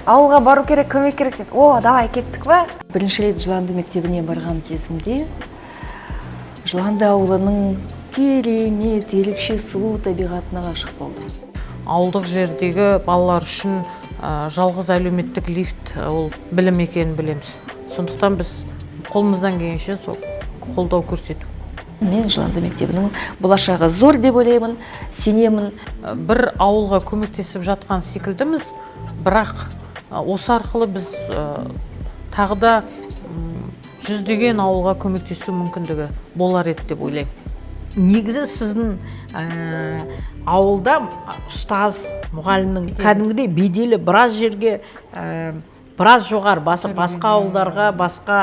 Ауылға бару керек, көмек керек дейді. О, давай кеттік па? Бірінші рет Жыланды мектебіне барған кезімде Жыланды ауылының керемет, ерекше сұлу табиғатына ғашық болдым. Ауылдық жердегі балалар үшін жалғыз әлеуметтік лифт ол білім екенін білеміз. Сондықтан біз қолымыздан келгенше сол қолдау көрсету. Мен Жыланды мектебінің болашағы зор деп ойлаймын, сенемін. Бір ауылға көмектесіп жатқан секілдіміз, бірақ осы арқылы біз тағы да жүздеген ауылға көмектесу мүмкіндігі болар еді деп ойлаймын. Негізі сіздің ауылда ұстаз, мұғалімнің кәдімгідей беделі біраз жерге, біраз жоғары, басқа ауылдарға, басқа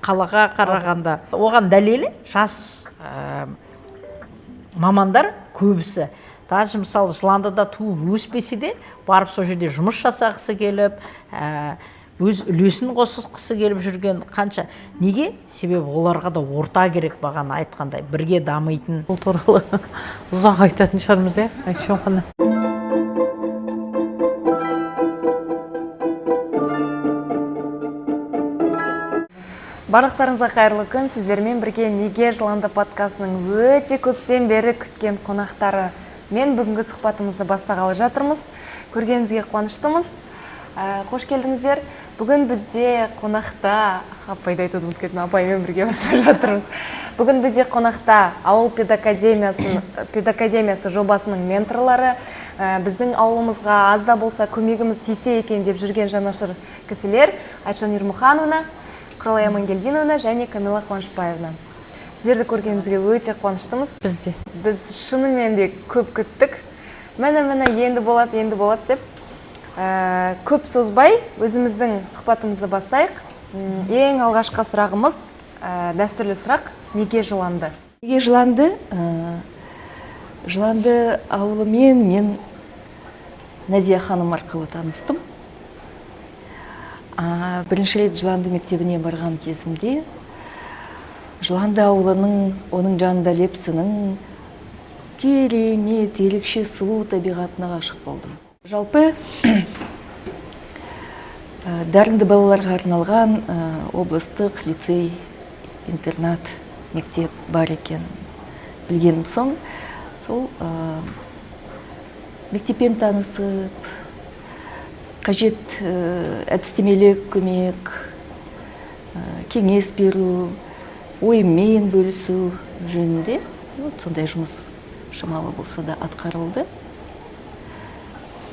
қалаға қарағанда. Оған дәлелі жас мамандар көбісі. Даже мысалы Жыландыда туып өспесе де, барып сол жерде жұмыс жасағысы келіп, өз үлесін қосқысы келіп жүрген қанша. Неге? Себебі оларға да орта керек бағана айтқандай, бірге дамитын. Бұл туралы ұзақ айтатын шығармыз, Айша ханым. Барлықтарыңызға қайырлы күн. Сіздермен бірге Неге Жыланды подкастының өте көптен бері күткен қонақтары. Мен бүгінгі сұхбатымызды бастағалы жатырмыз. Көргенімізге қуаныштымыз. Қош келдіңіздер. Бүгін бізде қонақта, апайды айтуды ұмытып кеттім, апаймен бірге бастап жатырмыз. Бүгін бізде қонақта Ауыл педакадемиясы жобасының менторлары, біздің ауылымызға аз да болса көмегіміз тисе екен деп жүрген жанашыр кісілер Айтжан Ермұхановна, Құралай Амангелдиновна және Камила Қуанышбаевна. Сіздерді көргенімізге өте қуаныштымыз. Біз шынымен де көп күттік. Міне енді болады деп. Көп созбай өзіміздің сұхбатымызды бастайық. Ең алғашқы сұрағымыз дәстүрлі сұрақ: неге Жыланды? Неге Жыланды? Жыланды ауылымен мен Назия ханым арқылы таныстым. Бірінші рет Жыланды мектебіне барған кезімде Жыланды ауылының, оның жанында Лепсінің керемет, ерекше сұлу табиғатына ғашық болдым. Жалпы дарынды балаларға арналған облыстық лицей, интернат, мектеп бар екен білген соң, сол мектеппен танысып, қажет әдістемелік көмек, кеңес беру, оймен бөлісу жөнінде сондай жұмыс шамалы болса да атқарылды.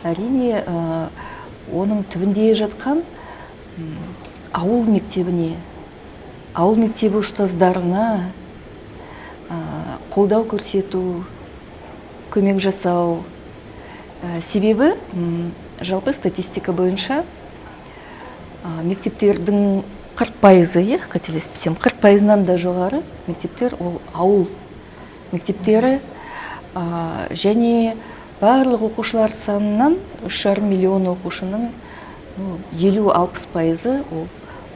Әрине, оның түбінде жатқан ауыл мектебіне, ауыл мектебі ұстаздарына қолдау көрсету, көмек жасау. Себебі жалпы статистика бойынша мектептердің 40%, қателеспесем, 40%-нан да жоғары мектептер ол ауыл мектептері, және барлық оқушылар санынан 3,5 миллион оқушының 50-60% ол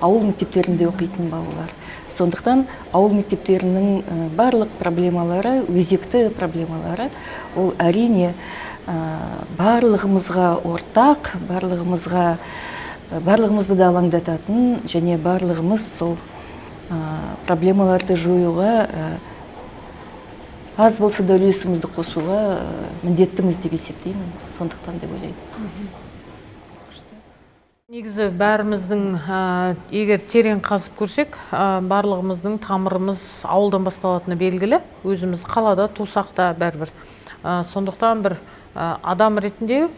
ауыл мектептерінде оқитын балалар. Сондықтан ауыл мектептерінің барлық проблемалары, өзекті проблемалары, ол әрине барлығымызға ортақ, барлығымызды да алаңдататын, және барлығымыз сол проблемаларды жоюға аз болса да үлесімізді қосуға міндеттіміз деп есептеймін. Сондықтан деп ойлаймын. Негізі бәріміздің егер терең қазып көрсек, барлығымыздың тамырымыз ауылдан басталатыны белгілі. Өзіміз қалада тусақ та бәрібір. Сондықтан бір адам ретінде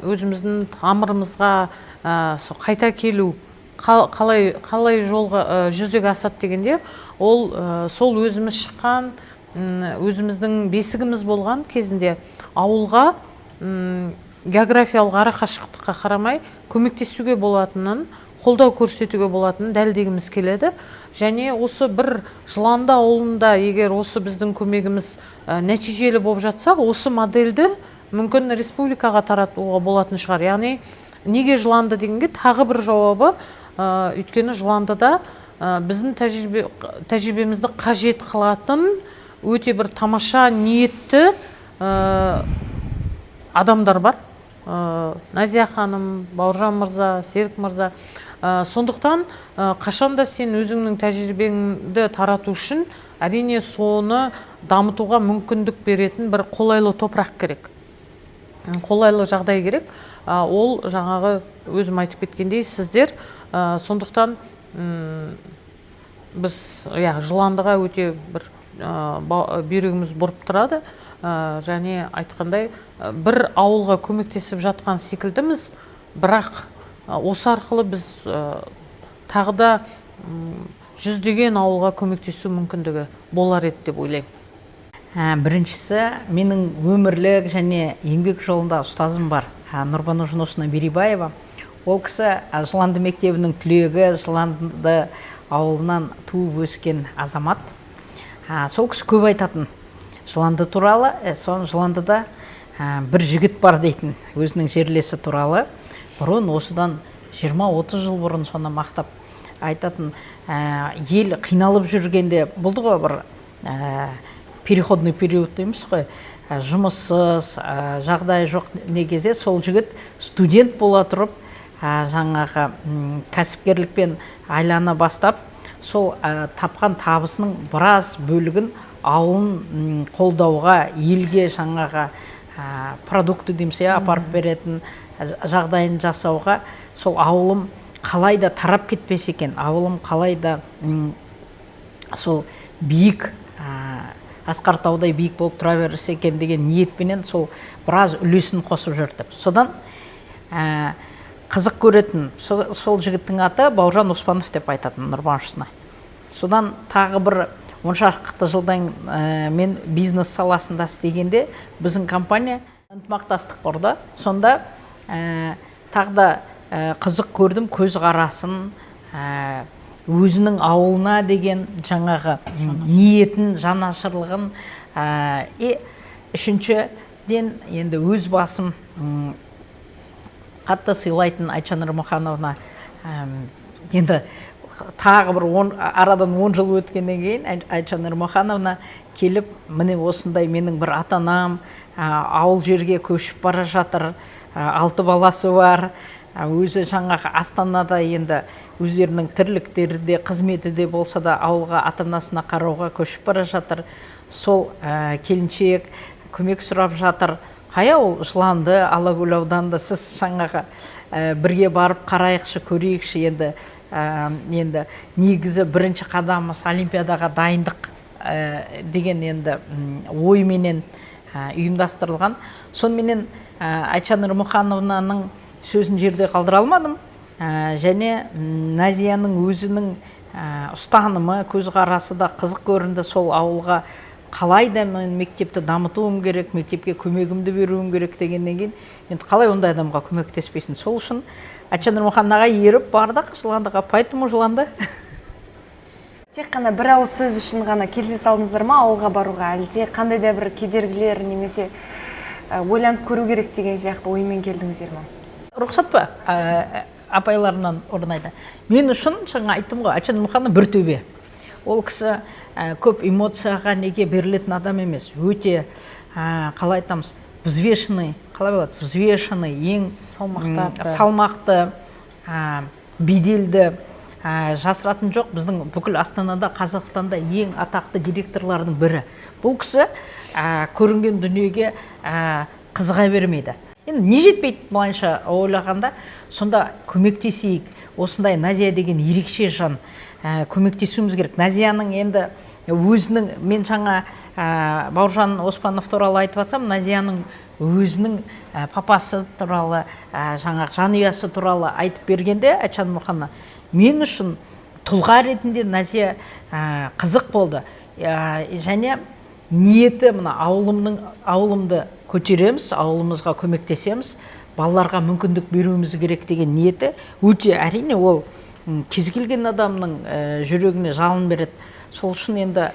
өзіміздің тамырымызға қайта келу қалай жолға жүзеге асады дегенде, ол сол өзіміз шыққан, өзіміздің бесігіміз болған кезінде ауылға географиялық арақашықтыққа қарамай көмектесуге болатынын, қолдау көрсетуге болатынын дәлелдегіміз келеді. Және осы бір Жыланды ауылында егер осы біздің көмегіміз нәтижелі болып жатса, осы модельді мүмкін республикаға таратуға болатын шығар. Яғни неге Жыланды дегенге тағы бір жауабы, өйткені Жыландыда біздің тәжірибемізді қажет қылатын өте бір тамаша ниетті адамдар бар. Назия ханым, Бауыржан мырза, Серік мырза. Сондықтан қашанда сен өзіңнің тәжірибеңді тарату үшін әрине соны дамытуға мүмкіндік беретін бір қолайлы топырақ керек. Қолайлы жағдай керек. Ол жаңағы өзім айтып кеткендей сіздер сондықтан біз жыландыға өте бір бүйрегіміз бұрып тұрады. Және айтқандай бір ауылға көмектесіп жатқан секілдіміз, бірақ осы арқылы біз тағы да жүздеген ауылға көмектесу мүмкіндігі болар еді деп ойлаймын. Біріншісі, менің өмірлік және еңбек жолында ұстазым бар, Нұрбану Жунусовна Беребаева. Ол кісі Жыланды мектебінің түлегі, Жыланды ауылынан туып өскен азамат. Сол кісі көп айтатын Жыланды туралы, Жыландыда бір жігіт бар дейтін, өзінің жерлесі туралы. Бұрын осыдан 20-30 жыл бұрын соны мақтап айтатын. Ел қиналып жүргенде болды ғой бір переходный период дейміз ғой, жұмыссыз, жағдай жоқ негезе, сол жігіт студент бола тұрып, жаңағы кәсіпкерлікпен айлана бастап, сол тапқан табысының біраз бөлігін ауылын қолдауға, елге жаңағы продукты дейміз, апарып беретін жағдайын жасауға, сол ауылым қалайда тарап кетпес екен, ауылым қалайда сол биік, Асқар таудай биік болып тұра берсе екен деген ниетпенен сол біраз үлесін қосып жүрді. Содан қызық көретін, сол жігіттің аты Бауыржан Оспанов деп айтатын, Нұрбаншысына. Содан тағы бір 10 шақты жылдан мен бизнес саласында істегенде біздің компания ынтымақтастық құрды. Сонда тағы да қызық көрдім, көз қарасын, өзінің ауылына деген жаңағы ниетін, жанашырлығын. Үшіншіден енді өз басым қатты сыйлайтын Айтжан Нұрмұхановна, енді тағы бір арадан 10 жыл өткеннен кейін Айтжан Нұрмұхановна келіп, міне осындай менің бір ата-анам ауыл жерге көшіп бара жатыр, 6 баласы бар, өзі жаңағы Астанада енді өздерінің тірліктері де, қызметі де болса да ауылға ата-анасына қарауға көшіп бара жатыр. Сол келіншек көмек сұрап жатыр. Қай ауыл? Жыланды, Алакөл ауданында. Сіз жаңағы бірге барып қарайықшы, көрейікші. Енді негізі бірінші қадамымыз олимпиадаға дайындық деген енді ойменен ұйымдастырылған. Сонымен Айтжан Нұрмұхановнаның сөзін жерде қалдыра алмадым. Және Назияның өзінің ұстанымы, көзқарасы да қызық көрінді. Сол ауылға қалайда мен мектепті дамытуым керек, мектепке көмегімді беруім керек дегеннен кейін, енді қалай ондай адамға көмектеспейсің? Сол үшін Айтжан Нұрмұхановнаға еріп бардық Жыландыға. Поэтому Жыланды. Тек қана бір ауыз сөз үшін ғана келісе салдыңыздар ма ауылға баруға, әлде қандай да бір кедергілер немесе ойланып көру керек деген сияқты оймен келдіңіздер ме? Рұқсат па? Апайларынан орнайды. Мен үшін жаңа айттым ғой, Айтжан Нұрмұханова бір төбе. Ол кісі көп эмоцияға неге берілетін адам емес. Өте, қалай айтамыз, взвешенный, қалай болады? Взвешенный, ең салмақты, беделді, жасыратын жоқ. Біздің бүкіл Астанада, Қазақстанда ең атақты директорлардың бірі. Бұл кісі көрінген дүниеге қызыға бермейді. Енді не жетпейді бұлайынша ойлағанда, сонда көмектесейік. Осындай Назия деген ерекше жан, көмектесуіміз керек. Назияның енді өзінің, мен жаңа Бауыржан Оспанов туралы айтып жатсам, Назияның өзінің папасы туралы, жаңағы жанұясы туралы айтып бергенде Айтжан Нұрмұхановна, мен үшін тұлға ретінде Назия қызық болды. Және ниеті мына ауылымды көтереміз, ауылымызға көмектесеміз, балаларға мүмкіндік беруіміз керек деген ниеті өте, әрине ол кез келген адамның жүрегіне жалын береді. Сол үшін енді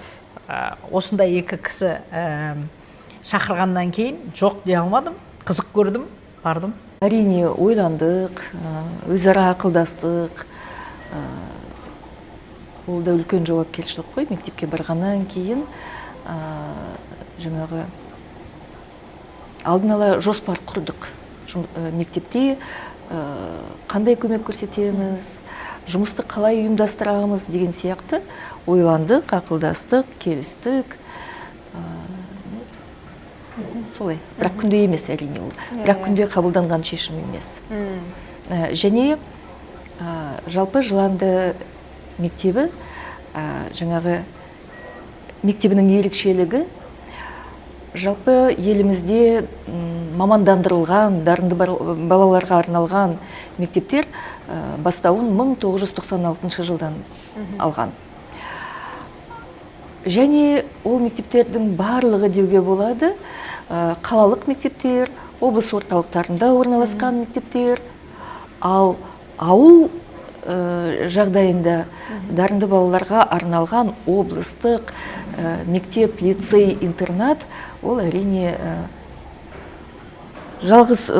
осындай екі кісі шақырғаннан кейін жоқ дей алмадым, қызық көрдім, бардым. Әрине ойландық, өзара ақылдастық, ол да үлкен жауапкершілік қой. Мектепке барғаннан кейін жаңағы алдын ала жоспар құрдық. мектепте қандай көмек көрсетеміз, жұмысты қалай ұйымдастырамыз деген сияқты ойландық, ақылдастық, келістік. Солай, бірақ күнде емес әрине ол. Бірақ күнде қабылданған шешім емес. Және жалпы Жыланды мектебі жаңағы мектебінің ерекшелігі жалпы елімізде мамандандырылған, дарынды балаларға арналған мектептер бастауын 1996 жылдан алған. Және ол мектептердің барлығы деуге болады, қалалық мектептер, облыс орталықтарында орналасқан мектептер, ал ауыл жағдайында дарынды балаларға арналған облыстық мектеп, лицей, интернат, ол әрине жалғыз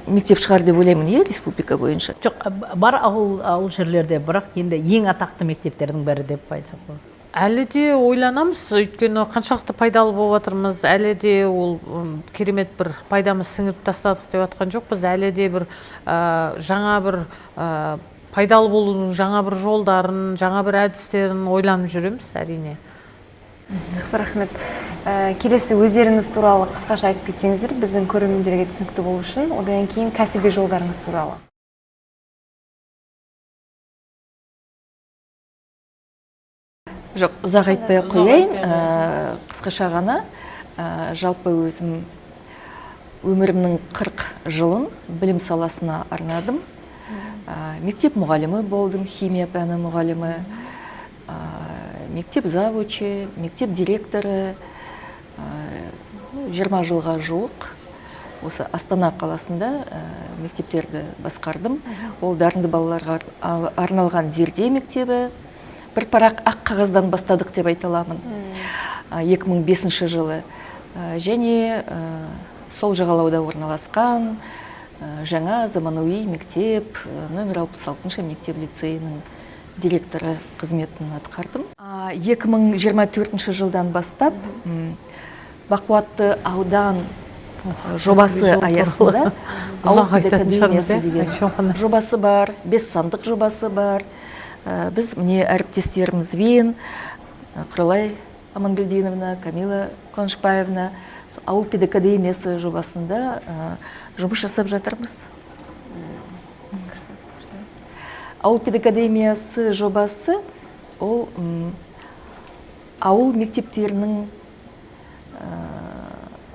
мектеп шығар деп ойлаймын, республика бойынша. Жоқ, бар ауыл жерлерде, бірақ енді ең атақты мектептердің бірі деп айтсақ болады. Әлі де ойланамыз, өйткені қаншалықты пайдалы болып жатырмыз, әлі де ол керемет бір пайдамыз сіңіріп тастадық деп жатқан жоқпыз, әлі де бір жаңа бір пайдалы болудың жаңа бір жолдарын, жаңа бір әдістерін ойланып жүреміз, әрине. Жақсы, рахмет. Келесі өздеріңіз туралы қысқаша айтып кетсеңіздер, біздің көрермендерге түсінікті болу үшін, одан кейін кәсіби жолдарыңыз туралы. Жоқ, ұзақ айтпай қояйын, қысқаша ғана. Жалпы өзім өмірімнің 40 жылын білім саласына арнадым. Мектеп мұғалімі болдым, химия пәні мұғалімі, мектеп завучы, мектеп директоры, 20 жылға жуық осы Астана қаласында мектептерді басқардым. Ол дарынды балаларға арналған Зерде мектебі. Бір парақ ақ қағаздан бастадық деп айта аламын 2005 жылы. Және сол жағалауда орналасқан жаңа заманауи мектеп, номер 66 мектеп лицейінің директоры қызметін атқардым. 2024 жылдан бастап Бақуатты аудан жобасы аясында ауыл педагогикасы деген жобасы бар, 5 сандық жобасы бар. Біз міне әріптестерімізбен Құралай Амангелдиновна, Камила Қуанышбаевна ауыл педагогикасы жобасында жұмыс жасап жатырмыз. Ауыл педагогикасы жобасы ол ауыл мектептерінің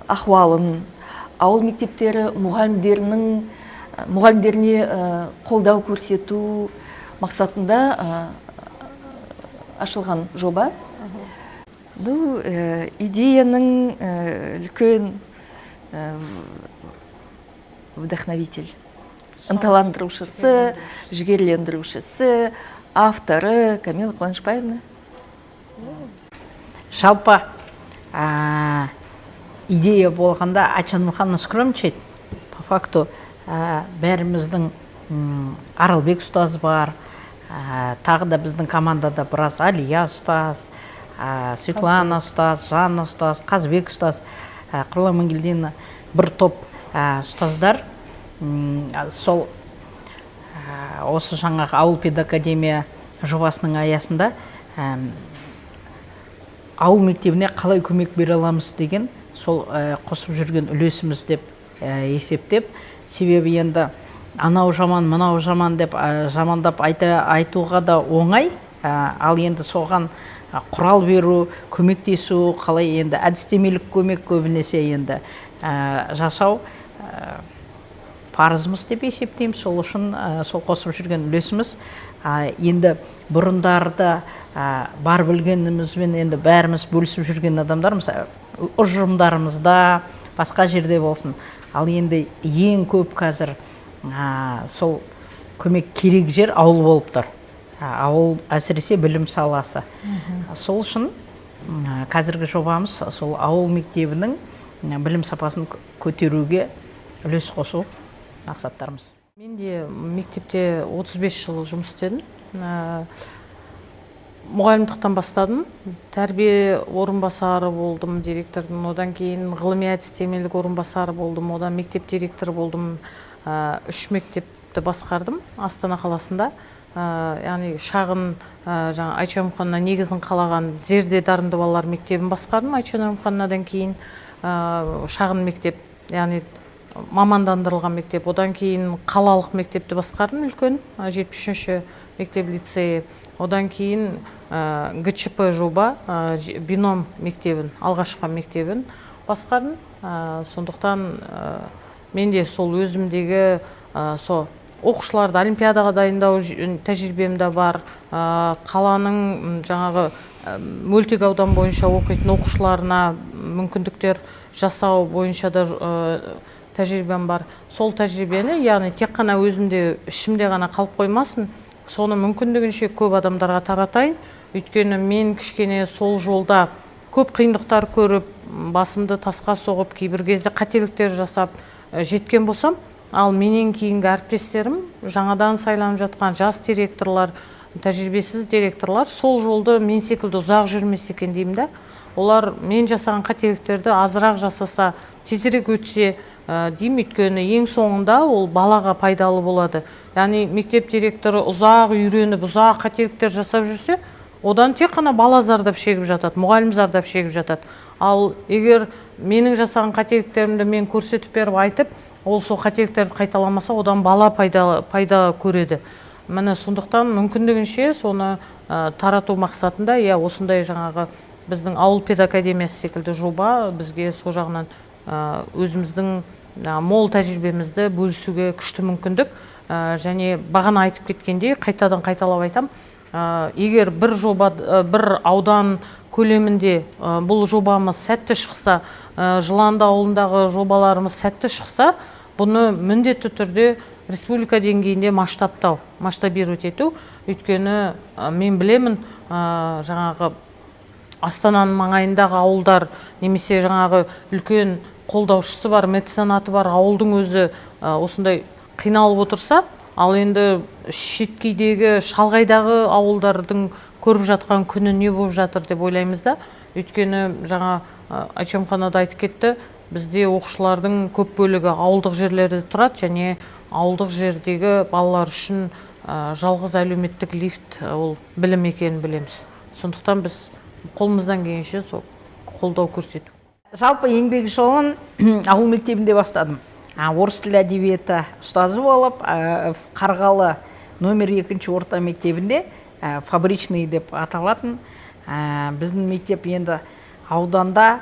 ахуалын, ауыл мектептері мұғалімдеріне қолдау көрсету мақсатында ашылған жоба. Бұл идеяның үлкен вдохновитель, ынталандырушысы, жігерлендірушісі, авторы Камила Қуанышбаевна. Жалпы идея болғанда Айчан скромничает. По факту бәріміздің Аралбек ұстаз бар, тағы да біздің командада біраз Алия ұстаз, Светлана ұстаз, Жанна ұстаз, Қазбек ұстаз, Құралай Амангелдина, бір топ ұстаздар. Сол осы жаңағы ауыл педакадемия жобасының аясында ауыл мектебіне қалай көмек бере аламыз деген сол қосып жүрген үлесіміз деп есептеп, себебі енді анау жаман, мынау жаман деп жамандап айтуға да оңай, ал енді соған құрал беру, көмектесу, қалай енді әдістемелік көмек көбінесе енді жасау парызымыз деп есептеймін. Сол үшін сол қосып жүрген үлесіміз енді бұрындарда бар білгенімізбен енді бәріміз бөлісіп жүрген адамдармыз, ұжымдарымызда, басқа жерде болсын. Ал енді ең көп қазір сол көмек керек жер ауыл болып тұр. Ауыл әсіресе білім саласы. Сол үшін қазіргі жобамыз сол ауыл мектебінің білім сапасын көтеруге үлес қосу мақсаттарымыз. Мен де мектепте 35 жыл жұмыс істедім. мұғалімдіктен бастадым. Тәрбие орынбасары болдым директордың, одан кейін ғылыми әдістемелік орынбасары болдым, одан мектеп директоры болдым. 3 мектепті басқардым Астана қаласында. Яғни шағын жаңа Айша Нұрмұханова негізін қалаған Зерде дарынды балалар мектебін басқардым. Айша Нұрмұхановадан кейін шағын мектеп, яғни мамандандырылған мектеп, одан кейін қалалық мектепті басқардым, үлкен 73-ші мектеп лицейі. Одан кейін ГЧП жоба, бином мектебін, алғашқы мектебін басқардым. Сондықтан менде сол өзімдегі оқушыларды олимпиадаға дайындау тәжірибемде бар. Қаланың жаңағы мөлтек аудан бойынша оқитын оқушыларына мүмкіндіктер жасау бойынша да тәжірибем бар. Сол тәжірибені, яғни тек қана өзімде ішімде ғана қалып қоймасын, соны мүмкіндігінше көп адамдарға таратайын. Өйткені мен кішкене сол жолда көп қиындықтар көріп, басымды тасқа соғып, кейбір кезде қателіктер жасап жеткен болсам, ал менен кейінгі әріптестерім, жаңадан сайланып жатқан жас директорлар, тәжірибесіз директорлар сол жолды мен секілді ұзақ жүрмес екен деймін да. Олар мен жасаған қателіктерді азырақ жасаса, тезірек өтсе деймін, өйткені ең соңында ол балаға пайдалы болады. Яғни мектеп директоры ұзақ үйреніп, ұзақ қателіктер жасап жүрсе, одан тек қана бала зардап шегіп жатады, мұғалім зардап шегіп жатады. Ал егер менің жасаған қателіктерімді мен көрсетіп беріп айтып, ол сол қателіктерді қайталамаса, одан бала пайда көреді. Міне сондықтан мүмкіндігінше соны тарату мақсатында, осындай жаңағы біздің ауыл педакадемиясы секілді жоба бізге сол жағынан өзіміздің мол тәжірибемізді бөлісуге күшті мүмкіндік. Және бағана айтып кеткендей, қайтадан қайталап айтам, егер бір аудан көлемінде бұл жобамыз сәтті шықса, Жыланды ауылындағы жобаларымыз сәтті шықса, бұны міндетті түрде республика деңгейінде масштабировать ету. Өйткені мен білемін, жаңағы Астананың маңайындағы ауылдар, немесе жаңағы үлкен қолдаушысы бар, меценаты бар ауылдың өзі осындай қиналып отырса, ал енді шеткейдегі, шалғайдағы ауылдардың көріп жатқан күні не болып жатыр деп ойлаймыз да. Өйткені жаңа Айша Нұрмұханова айтып кетті, бізде оқушылардың көп бөлігі ауылдық жерлерде тұрады, және ауылдық жердегі балалар үшін жалғыз әлеуметтік лифт ол білім екенін білеміз. Сондықтан біз қолымыздан келгенше сол қолдау көрсету. Жалпы еңбек жолын ауыл мектебінде бастадым. Орыс тілі әдебиеті ұстазы болып, Қарғалы номер 2 орта мектебінде фабричный деп аталатын. Біздің мектеп енді ауданда,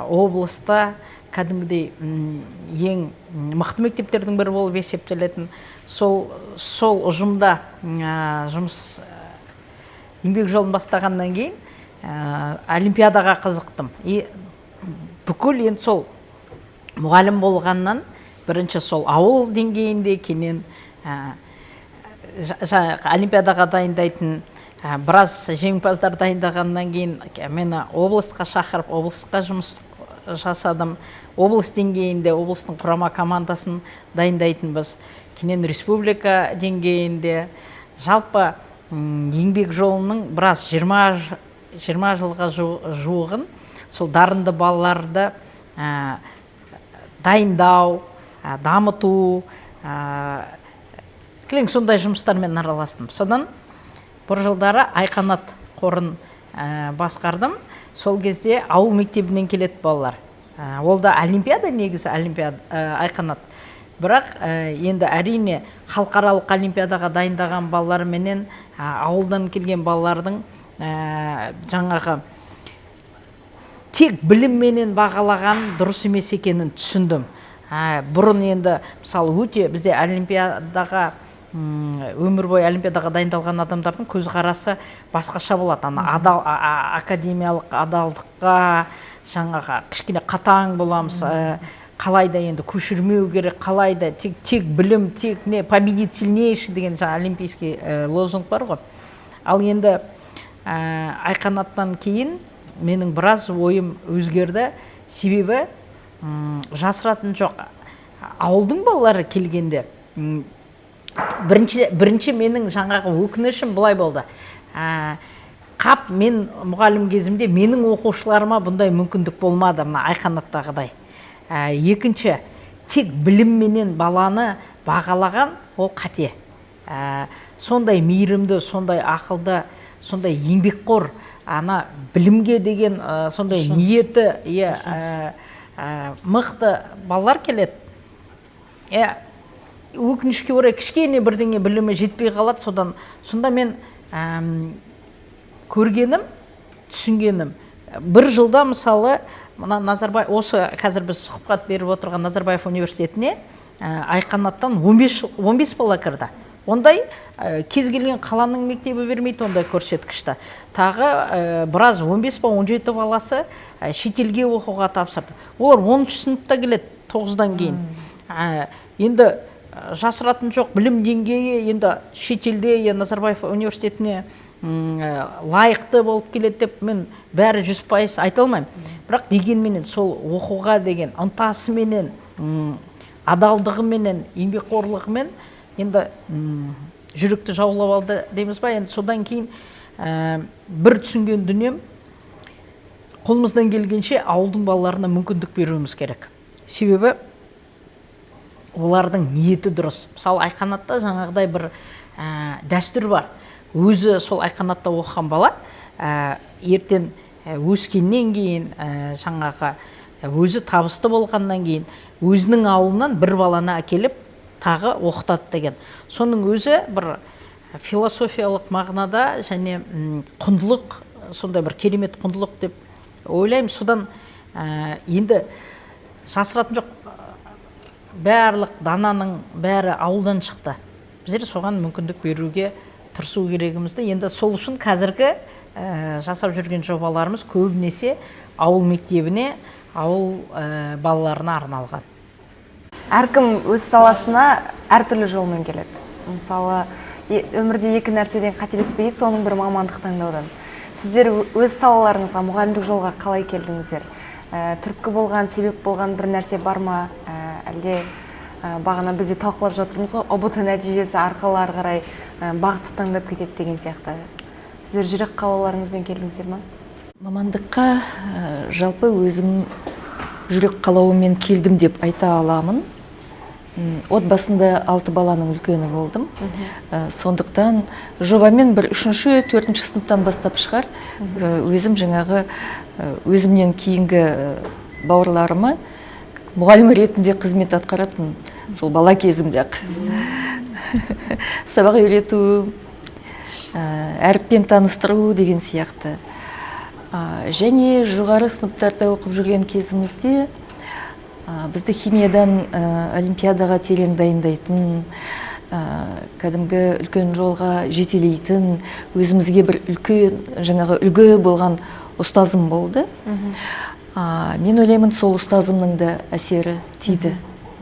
облыста кәдімгідей ең мықты мектептердің бірі болып есептелетін. Сол ұжымда еңбек жолын бастағаннан кейін олимпиадаға қызықтым. Бүкіл енді сол мұғалім болғаннан бірінші сол ауыл деңгейінде, кейін олимпиадаға дайындайтын біраз жеңімпаздар дайындағаннан кейін мені облысқа шақырып, облысқа жұмыс жасадым. Облыс деңгейінде облыстың құрама командасын дайындайтынбыз. Кейін республика деңгейінде жалпы еңбек жолының біраз 20 жылға жуығын сол дарынды балаларды дайындау, дамыту, сондай жұмыстармен араластым. Содан бір жылдары Айқанат қорын басқардым. Сол кезде ауыл мектебінен келеді балалар. Ол да олимпиада, негізі олимпиада Айқанат. Бірақ енді әрине халықаралық олимпиадаға дайындаған балалар менен ауылдан келген балалардың жаңағы тек білім менен бағалаған дұрыс емес екенін түсіндім. Бұрын енді мысалы өте бізде олимпиадаға өмір бойы олимпиадаға дайындалған адамдардың көзқарасы басқаша болады. Академиялық адалдыққа жаңағы кішкене қатаң боламыз. Қалайда енді көшірмеу керек, қалайда тек білім, тек не победит сильнейший деген жаңа олимпийский лозунг бар ғой. Ал енді Айқанаттан кейін менің біраз ойым өзгерді. Себебі жасыратын жоқ. Ауылдың балалары келгенде бірінші менің жаңағы өкінішім былай болды. қап мен мұғалім кезімде менің оқушыларыма бұндай мүмкіндік болмады, мына Айқанаттағыдай. Екінші, тек білімменен баланы бағалаған ол қате. Сондай мейірімді, сондай ақылды, сондай еңбекқор, ана білімге деген сондай ниеті мықты балалар келеді. Өкінішке орай кішкене бірдеңе білімі жетпей қалады. Сонда мен көргенім, түсінгенім, бір жылда мысалы мына Назарбаев, осы қазір біз сұхбат беріп отырған Назарбаев университетіне Айқанаттан 15 бала кірді. Ондай кез келген қаланың мектебі бермейді ондай көрсеткішті. Тағы біраз 15 ба 17 баласы шетелге оқуға тапсырды. Олар 10-шы сыныпта келеді 9-дан кейін. Енді жасыратын жоқ, білім деңгейі енді шетелде Назарбаев университетіне лайықты болып келеді деп мен бәрі 100% айта алмаймын. Бірақ дегенменен сол оқуға деген ынтасыменен, адалдығыменен, еңбекқорлығымен енді жүректі жаулап алды дейміз ба. Енді содан кейін бір түсінген дүнием, қолымыздан келгенше ауылдың балаларына мүмкіндік беруіміз керек. Себебі олардың ниеті дұрыс. Мысалы Айқанатта жаңағыдай бір дәстүр бар. Өзі сол Айқанатта оқыған бала ертең өскеннен кейін, жаңағы өзі табысты болғаннан кейін өзінің ауылынан бір баланы әкеліп тағы оқытады деген. Соның өзі бір философиялық мағынада және құндылық, сондай бір керемет құндылық деп ойлаймын. Содан енді жасыратын жоқ, барлық дананың бәрі ауылдан шықты. Біздер соған мүмкіндік беруге тырысу керегімізді. Енді сол үшін қазіргі жасап жүрген жобаларымыз көбінесе ауыл мектебіне, ауыл балаларына арналған. Әркім өз саласына әртүрлі жолмен келеді. Мысалы, өмірде екі нәрседен қателеспейді, соның бір мамандық таңдаудан. Сіздер өз салаларыңызға, мұғалімдік жолға қалай келдіңіздер? Түрткі болған, себеп болған бір нәрсе бар ма? Әлде бағана бізде талқылап жатырмыз ғой, ұбт нәтижесі арқылы ары қарай бағытты таңдап кетеді деген сияқты. Сіздер жүрек қалауларыңызбен келдіңіздер ма? Мамандыққа жалпы өзім жүрек қалауымен келдім деп айта аламын. Отбасында 6 баланың үлкені болдым. Сондықтан жобамен бір 3-4 сыныптан бастап шығар, өзім жаңағы өзімнен кейінгі бауырларыма мұғалім ретінде қызмет атқаратын сол бала кезімде-ақ. Сабақ үйрету, әріппен таныстыру деген сияқты. Және жоғары сыныптарда оқып жүрген кезімізде бізді химиядан олимпиадаға терең дайындайтын, кәдімгі үлкен жолға жетелейтін, өзімізге бір үлкен жаңағы үлгі болған ұстазым болды. Мен ойлаймын, сол ұстазымның да әсері тиді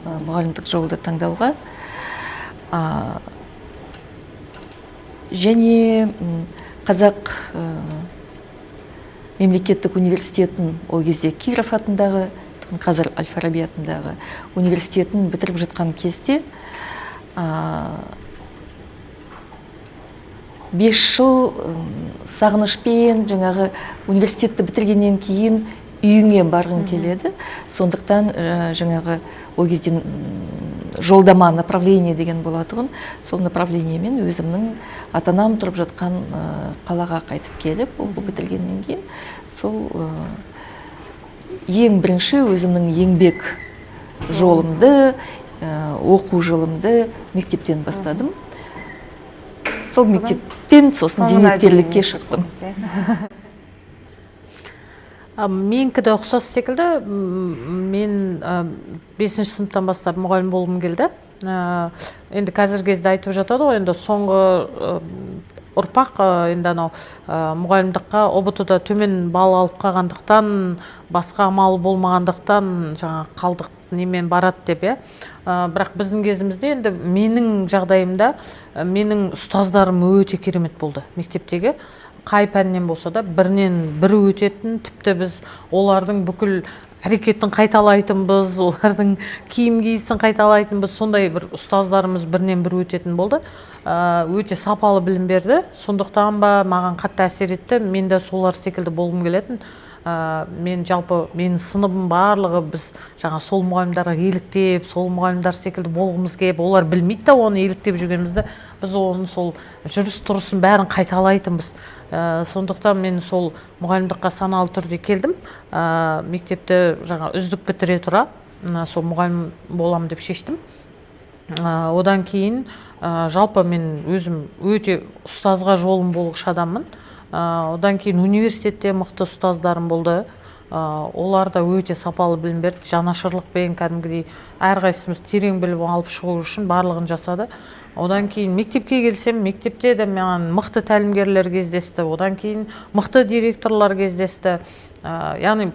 мұғалімдік жолды таңдауға. Және Қазақ мемлекеттік университетін, ол кезде Киров атындағы, қазір Әл-Фараби атындағы университетін бітіріп жатқан кезде 5 жыл сағынышпен жаңағы университетті бітіргеннен кейін үйіңе барғың келеді. Сондықтан жаңағы ол кезде жолдама, направление деген болатұғын. Сол направлениемен өзімнің ата-анам тұрып жатқан қалаға қайтып келіп, оқу бітіргеннен кейін сол ең бірінші өзімнің еңбек жолымды, оқу жылымды мектептен бастадым. Сол мектептен сосын зейнеткерлікке шықтым. Менікі де ұқсас секілді, мен 5-ші сыныптан бастап мұғалім болғым келді. Енді қазіргі кезде айтып жатады ғой, енді соңғы ұрпақ енді анау мұғалімдікқа ұбт-да төмен балл алып қалғандықтан, басқа амалы болмағандықтан жаңа қалдық немен барады деп. Бірақ біздің кезімізде енді менің жағдайымда менің ұстаздарым өте керемет болды мектептегі. Қай пәннен болса да бірінен бірі өтетін, тіпті біз олардың бүкіл әрекетін қайталайтынбыз, олардың киім киісін қайталайтынбыз, сондай бір ұстаздарымыз бірінен бір өтетін болды. Өте сапалы білім берді. Сондықтан ба маған қатты әсер етті. Мен де солар секілді болғым келетін. Мен жалпы менің сыныбым барлығы біз жаңа сол мұғалімдарға еліктеп, сол мұғалімдар секілді болғымыз келіп, олар білмейді да оны еліктеп жүргенімізді, біз оның сол жүріс тұрысын бәрін қайталайтынбыз. Сондықтан мен сол мұғалімдікқа саналы түрде келдім. Мектепті жаңа үздік бітіре тұра сол мұғалім боламын деп шештім. Одан кейін жалпы мен өзім өте ұстазға жолым болғыш адаммын. Одан кейін университетте мықты ұстаздарым болды. Олар да өте сапалы білім берді. Жанашырлықпен кәдімгідей әрқайсымыз терең білім алып шығу үшін барлығын жасады. Одан кейін мектепке келсем, мектепте де маған мықты тәлімгерлер кездесті. Одан кейін мықты директорлар кездесті. Яғни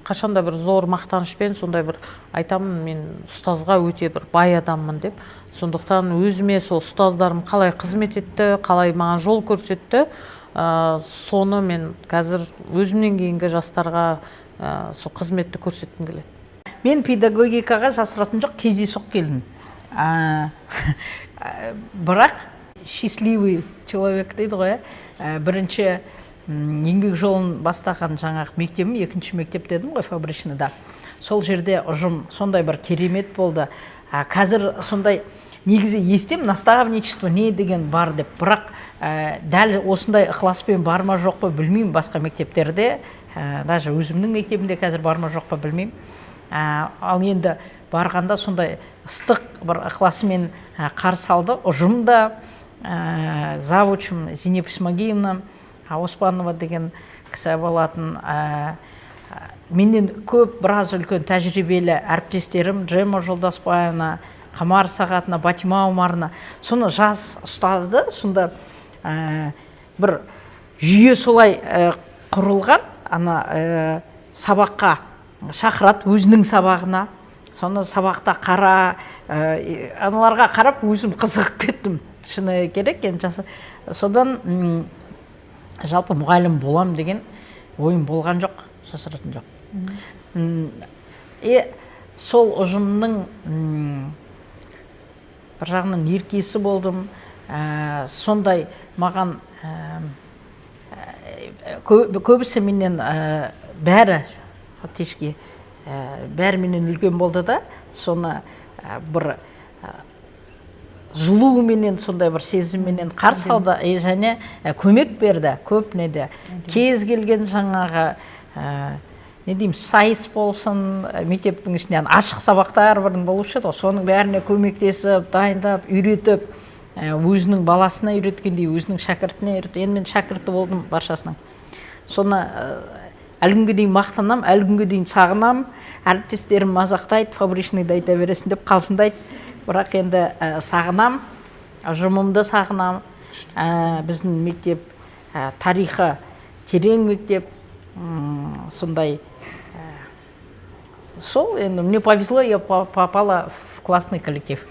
қашанда бір зор мақтанышпен сондай бір айтамын, мен ұстазға өте бір бай адаммын деп. Сондықтан өзіме сол ұстаздарым қалай қызмет етті, қалай маған жол көрсетті, соны мен қазір өзімнен кейінгі жастарға сол қызметті көрсеткім келеді. Мен педагогикаға жасыратын жоқ, кездейсоқ келдім. Бірақ счастливый человек дейді ғой. Бірінші еңбек жолын бастаған жаңағы мектебім, екінші мектеп дедім ғой, фабричныйда. Сол жерде ұжым сондай бір керемет болды. Қазір сондай негізі естем, наставничество не деген бар деп, бірақ дәл осындай ықыласпен бар ма жоқ па білмеймін. Басқа мектептерде, даже өзімнің мектебімде қазір бар ма жоқ па білмеймін. Ал енді барғанда сондай ыстық бір ықыласымен қарсы алды. Ұжымда завучым Зинеп Исмагиевна Оспанова деген кісі болатын. Менен көп біраз үлкен тәжірибелі әріптестерім Джема Жолдаспаевна, Қамар Сағатына, Батима Омарына, соны жас ұстазды, сонда бір жүйе солай құрылған, сабаққа шақырат өзінің сабағына. Соны сабақта аналарға қарап өзім қызығып кеттім. Шыны керек, содан жалпы мұғалім болам деген ойым болған жоқ, жасыратын жоқ. Сол ұжымның бір жағынан еркесі болдым. Сондай маған көбісі менен бәрі фактически бәрі менен үлкен болды да, соны бір жылуыменен, сондай бір сезімменен қарсы алды, және көмек берді көп неде. Кез келген жаңағы не деймін, сайыс болсын, мектептің ішінен ашық сабақтар бірін болушы еді, соның бәріне көмектесіп, дайындап, үйретіп, өзінің баласына үйреткендей, өзінің шәкіртіне үйретті. Енді мен шәкірті болдым баршасының. Соны әлгінге дейін мақтанам, әлгінге дейін сағынам, әріптестерім мазақтайды, фабричныйда айта бересің деп қалжыңдайды. Бірақ енді сағынам, ұжымымды сағынам. Біздің мектеп тарихы терең мектеп, сондай. Сол, енді мне повезло, я попала в классный коллектив.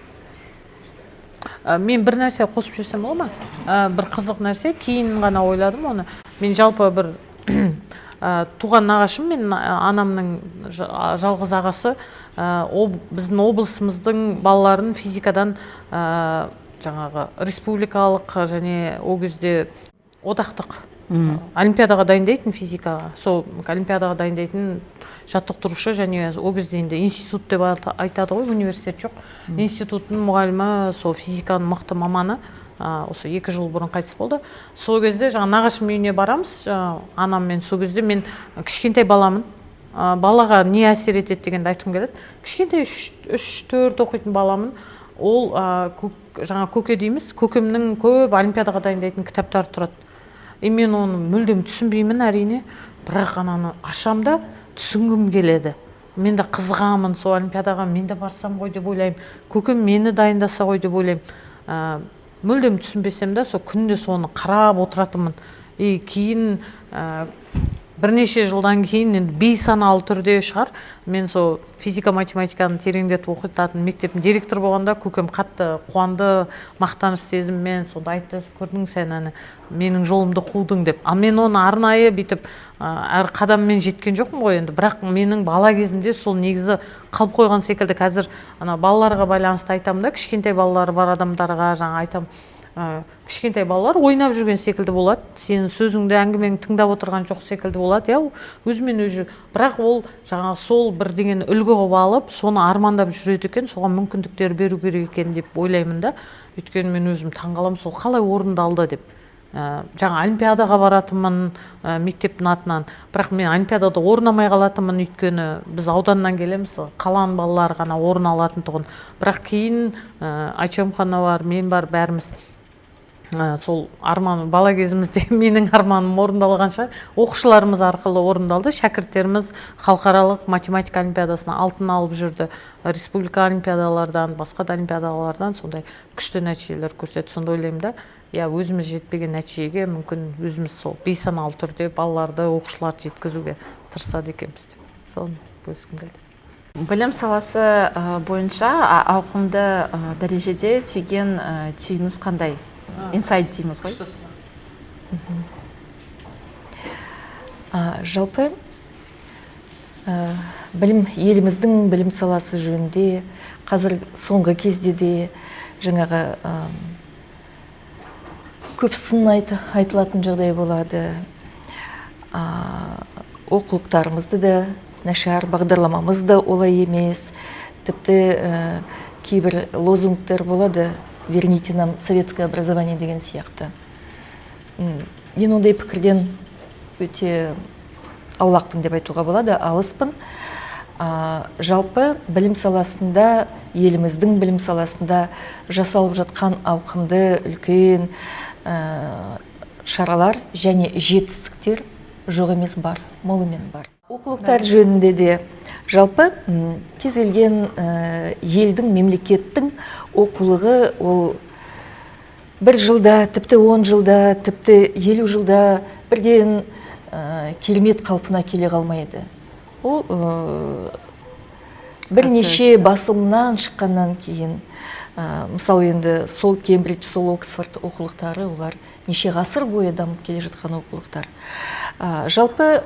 Мен бір нәрсе қосып жүрсем ол ма? Бір қызық нәрсе, кейін ғана ойладым оны. Мен жалпы бір туған нағашым, мен анамның жалғыз ағасы, біздің облысымыздың балаларын физикадан жаңағы республикалық және ол кезде одақтық олимпиадаға дайындайтын физикаға. Сол олимпиадаға дайындайтын жаттықтырушы және ол кезде енді институт деп айтады ғой, университет жоқ. Институттың мұғалімі, сол физиканың мықты маманы, осы 2 жыл бұрын қайтыс болды. Сол кезде жаңа нағашым үйіне барамыз, анаммен. Сол кезде мен кішкентай баламын. Балаға не әсер етеді дегенді айтқым келеді. Кішкентай 3-4 оқитын баламын. Ол жаңа көке дейміз, көкемнің көп олимпиадаға дайындайтын кітаптар тұрады. Мен оны мүлдем түсінбеймін әрине, бірақ ананы ашамда түсінгім келеді. Мен де қызығамын сол олимпиадаға, мен де барсам ғой деп ойлаймын. Көкем мені дайындаса ғой деп ойлаймын. Мүлдем түсінбесем де, сол күнде соны қарап отыратынмын. Кейін бірнеше жылдан кейін енді бейсаналы түрде шығар. Мен сол физика математиканы тереңдетіп оқытатын мектептің директор болғанда көкем қатты қуанды, мақтаныш сезіммен сонда айтты, көрдің сен ана менің жолымды қудың деп. Ал мен оны арнайы бүйтіп әр қадаммен жеткен жоқпын ғой енді, бірақ менің бала кезімде сол негізі қалып қойған секілді. Қазір ана балаларға байланысты айтамын да, кішкентай балалары бар адамдарға жаңа айтамын, кішкентай балалар ойнап жүрген секілді болады, сенің сөзіңді, әңгімеңді тыңдап отырған жоқ секілді болады, иә, өзімен өзі. Бірақ ол жаңа сол бірдеңені үлгі қылып алып, соны армандап жүреді екен, соған мүмкіндіктер беру керек екен деп ойлаймын да. Өйткені мен өзім таңғаламын, сол қалай орындалды деп. Жаңа олимпиадаға баратынмын мектептің атынан, бірақ мен олимпиадада орнамай қалатынмын, өйткені біз ауданнан келеміз, қаланың балалары ғана орын алатын тұғын. Бірақ кейін Айчомхана бар, мен бар, бәріміз сол арман, бала кезімізде менің арманым орындалған шығар, оқушыларымыз арқылы орындалды. Шәкірттеріміз халықаралық математика олимпиадасына алтын алып жүрді, республика олимпиадалардан, басқа да олимпиадалардан сондай күшті нәтижелер көрсетті. Сонда ойлаймын да, я өзіміз жетпеген нәтижеге мүмкін өзіміз сол бейсаналы түрде балаларды, оқушыларды жеткізуге тырысады екенбіз деп. Соны бөліскім келді. Білім саласы бойынша ауқымды дәрежеде түйген түйініс қандай? Инсайт дейміз ғой. Жалпы еліміздің білім саласы жөнінде қазір соңғы кезде де жаңағы көп сын айтылатын жағдай болады. Оқулықтарымызды да нашар, бағдарламамыз да олай емес. Тіпті кейбір лозунгтар болады, верните нам советское образование деген сияқты. Мен ондай пікірден өте аулақпын деп айтуға болады, алыспын. Жалпы білім саласында, еліміздің білім саласында жасалып жатқан ауқымды үлкен шаралар және жетістіктер жоқ емес бар, молымен бар. Оқулықтар жөнінде де жалпы кез келген елдің, мемлекеттің оқулығы ол бір жылда, тіпті 10 жылда, тіпті 50 жылда бірден керемет қалпына келе қалмайды. Ол бірнеше басылымнан шыққаннан кейін, мысалы енді сол Кембридж, сол Оксфорд оқулықтары, олар неше ғасыр бойы дамып келе жатқан оқулықтар. Жалпы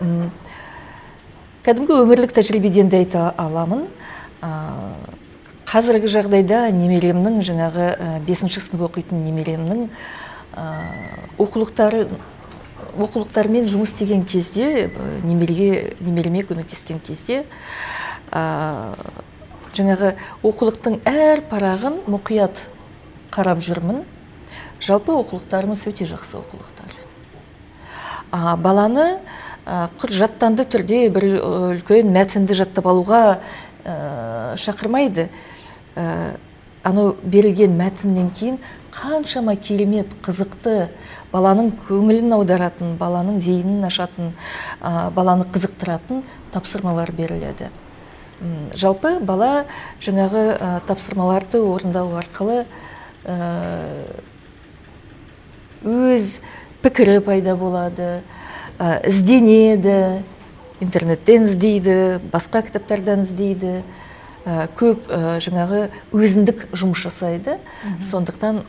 кәдімгі өмірлік тәжірибеден де айта аламын. Қазіргі жағдайда немеремнің, жаңағы 5-ші сынып оқитын немеремнің оқулықтармен жұмыс істеген кезде, немереме көмектескен кезде, жаңағы оқулықтың әр парағын мұқият қарап жүрмін. Жалпы оқулықтарымыз өте жақсы оқулықтар. Баланы жаттанды түрде бір үлкен мәтінді жаттап алуға шақырмайды. Анау берілген мәтіннен кейін қаншама керемет, қызықты, баланың көңілін аударатын, баланың зейінін ашатын, баланы қызықтыратын тапсырмалар беріледі. Жалпы бала жаңағы тапсырмаларды орындау арқылы өз пікірі пайда болады, ізденеді, интернеттен іздейді, басқа кітаптардан іздейді, көп жаңағы өзіндік жұмыс жасайды. Сондықтан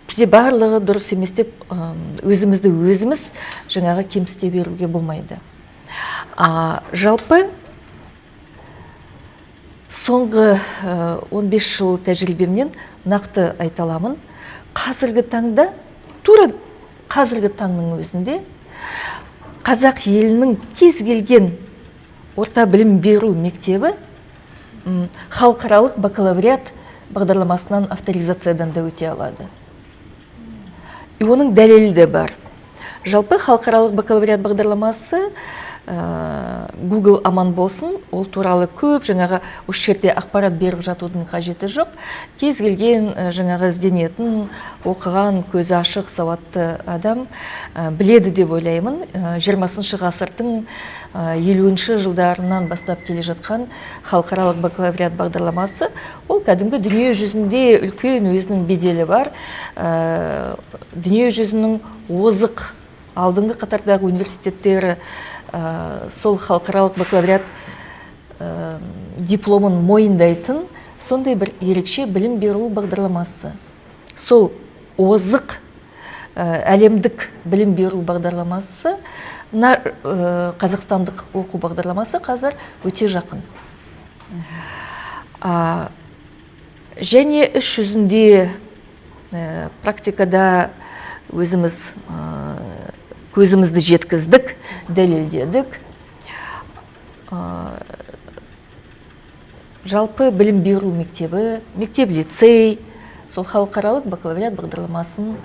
бізде барлығы дұрыс емес деп өзімізді өзіміз жаңағы кемсіте беруге болмайды. Жалпы соңғы 15 жыл тәжірибемнен нақты айта аламын. Қазіргі таңда, тура қазіргі таңның өзінде қазақ елінің кез келген орта білім беру мектебі халықаралық бакалавриат бағдарламасынан, авторизациядан да өте алады. И оның дәлелі де бар. Жалпы халықаралық бакалавриат бағдарламасы Google аман болсын, ол туралы көп жаңағы осы жерде ақпарат беріп жатудың қажеті жоқ. Кез келген жаңағы ізденетін, оқыған, көзі ашық, сауатты адам біледі деп ойлаймын. 20 ғасырдың 50-ші жылдарынан бастап келе жатқан халықаралық бакалавриат бағдарламасы, ол кәдімгі дүние жүзінде үлкен өзінің беделі бар, дүние жүзінің озық алдыңғы қатардағы университеттері сол халықаралық бакалавриат дипломын мойындайтын сондай бір ерекше білім беру бағдарламасы. Сол озық әлемдік білім беру бағдарламасы қазақстандық оқу бағдарламасы қазір өте жақын. Және іс жүзінде практикада өзіміз көзімізді жеткіздік, дәлелдедік. Жалпы білім беру мектебі, мектеп-лицей, сол халықаралық бакалавриат бағдарламасын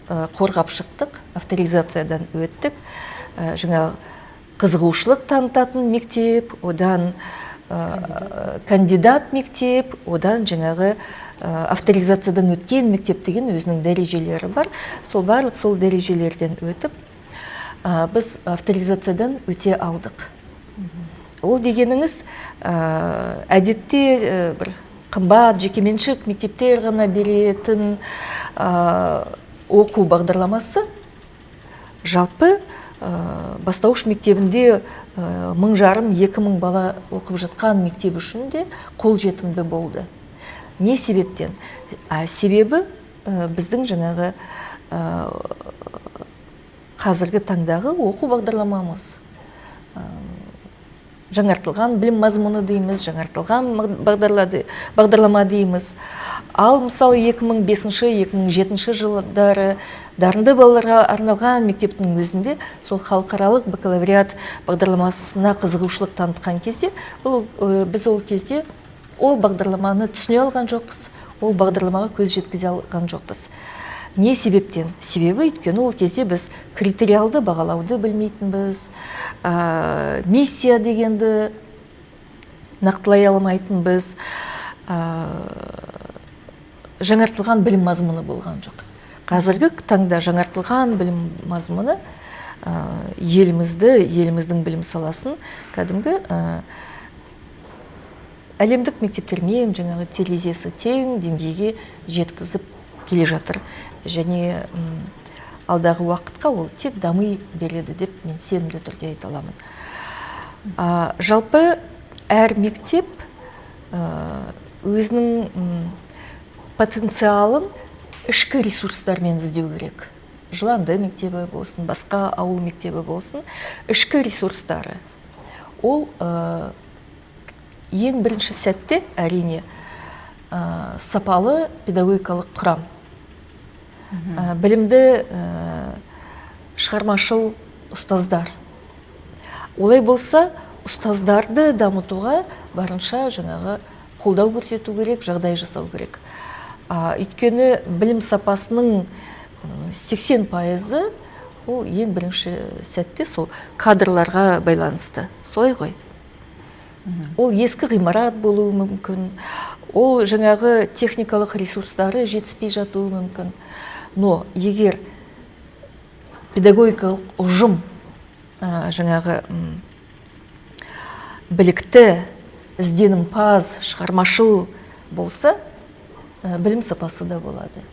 қорғап шықтық, авторизациядан өттік. Жаңа қызығушылық танытатын мектеп, одан кандидат мектеп, одан жаңағы авторизациядан өткен мектеп деген өзінің дәрежелері бар. Сол барлық сол дәрежелерден өтіп, біз авторизациядан өте алдық. Ол дегеніңіз әдетте бір қымбат жекеменшік мектептер ғана беретін оқу бағдарламасы. Жалпы бастауыш мектебінде 1500-2000 бала оқып жатқан мектеп үшін де қолжетімді болды. Не себептен? Себебі біздің жаңағы қазіргі таңдағы оқу бағдарламамыз жаңартылған білім мазмұны дейміз, жаңартылған бағдарлама дейміз. Ал мысалы 2005-2007 жылдары дарынды балаларға арналған мектептің өзінде сол халықаралық бакалавриат бағдарламасына қызығушылық танытқан кезде, біз ол кезде ол бағдарламаны түсіне алған жоқпыз, ол бағдарламаға көз жеткізе алған жоқпыз. Не себептен? Себебі өйткені ол кезде біз критериалды бағалауды білмейтінбіз, миссия дегенді нақтылай алмайтынбыз, жаңартылған білім мазмұны болған жоқ. Қазіргі таңда жаңартылған білім мазмұны еліміздің білім саласын кәдімгі әлемдік мектептермен жаңағы терезесі тең деңгейге жеткізіп келе жатыр. Және алдағы уақытқа ол тек дами береді деп мен сенімді түрде айта аламын. Жалпы әр мектеп өзінің потенциалын ішкі ресурстармен іздеу керек. Жыланды мектебі болсын, басқа ауыл мектебі болсын, ішкі ресурстары. Ол ең бірінші сәтте әрине сапалы педагогикалық құрам. Білімді шығармашыл ұстаздар. Олай болса, ұстаздарды дамытуға барынша жаңағы қолдау көрсету керек, жағдай жасау керек. Өйткені білім сапасының 80% ол ең бірінші сәтте сол кадрларға байланысты. Солай ғой. Ол ескі ғимарат болуы мүмкін, ол жаңағы техникалық ресурстары жетіспей жатуы мүмкін. Но егер педагогикалық ұжым жаңағы білікті, ізденімпаз, шығармашыл болса, білім сапасы да болады.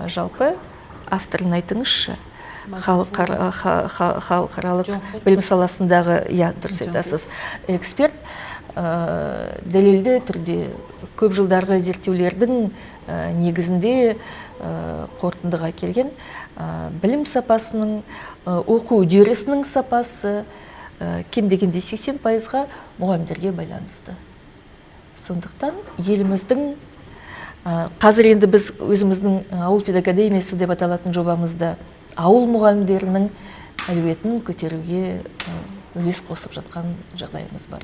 Жалпы авторын айтыңызшы, халықаралық білім саласындағы, дұрыс айтасыз, эксперт дәлелді түрде көп жылдарғы зерттеулердің негізінде қорытындыға келген білім сапасының, оқу үдерісінің сапасы кем дегенде 80%-ға мұғалімдерге байланысты. Сондықтан еліміздің қазір енді біз өзіміздің ауыл педагогикасы деп аталатын жобамызда ауыл мұғалімдерінің әлеуетін көтеруге үлес қосып жатқан жағдайымыз бар.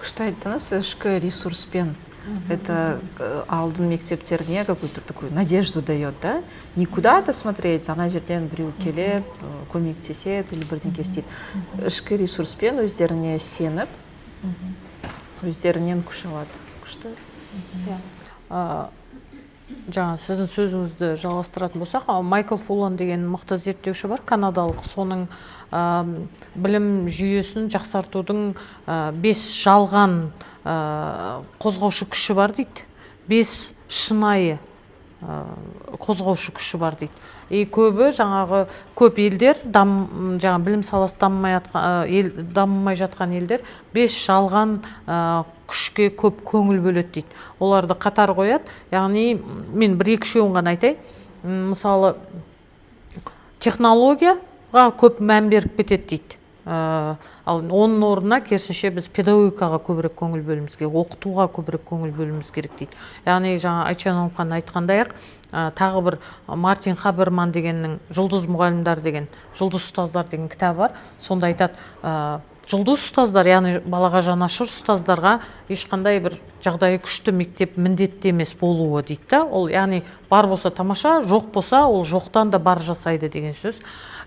Күшті айттыңыз, ішкі ресурспен. Это ауылдың мектептеріне какую-то такую надежду дает, да? Не куда-то смотреть, ана жерден біреу келеді, көмектеседі или бірдеңке істейді. Ішкі ресурспен өздеріне сеніп, өздерінен күш алады. Күшті. Жаңа сіздің сөзіңізді жалғастыратын болсақ, Майкл Фуллон деген мықты зерттеуші бар, канадалық. Соның білім жүйесін жақсартудың 5 жалған қозғаушы күші бар дейді. 5 шынайы қозғаушы күші бар дейді. Көбі жаңағы көп елдер жаңағы білім саласы дамымай жатқан елдер 5 жалған күшке көп көңіл бөледі дейді. Оларды қатар қояды. Яғни мен 1-2-3 ғана айтайын. Мысалы технологияға көп мән беріп кетеді дейді. Ал оның орнына керісінше біз педагогикаға көбірек көңіл бөлуіміз керек, оқытуға көбірек көңіл бөлуіміз керек дейді. Яғни жаңа Айтжан Нұрмұхан айтқандай-ақ, тағы бір Мартин Хаберман дегеннің «Жұлдыз мұғалімдер» деген, «Жұлдыз ұстаздар» деген кітабы бар. Сонда айтады, жұлдыз ұстаздар, яғни балаға жанашыр ұстаздарға ешқандай бір жағдайы күшті мектеп міндетті емес болуы дейді. Ол яғни бар болса тамаша, жоқ болса ол жоқтан да бар жасайды деген сөз.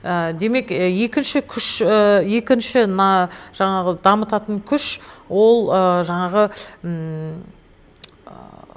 Демек, екінші жаңағы дамытатын күш ол жаңағы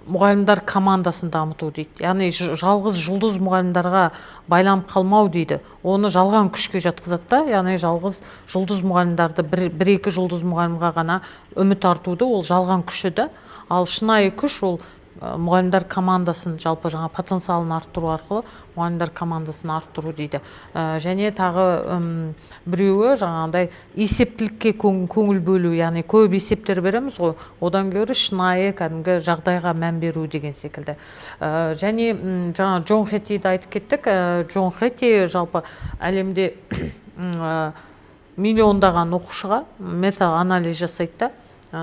мұғалімдер командасын дамыту дейді. Яғни жалғыз жұлдыз мұғалімдарға байланып қалмау дейді. Оны жалған күшке жатқызады да, яғни жалғыз жұлдыз мұғалімдарды 1-2 жұлдыз мұғалімға ғана үміт артуды ол жалған күші да. Ал шынайы күш ол мұғалімдер командасын, жалпы жаңа потенциалын арттыру арқылы мұғалімдер командасын арттыру дейді. Және тағы біреуі жаңағыдай есептілікке көңіл бөлу, яғни көп есептер береміз ғой, одан гөрі шынайы кәдімгі жағдайға мән беру деген секілді. Және жаңа Джон Хэттиді айтып кеттік. Джон Хэтти жалпы әлемде миллиондаған оқушыға мета-анализ жасайды да.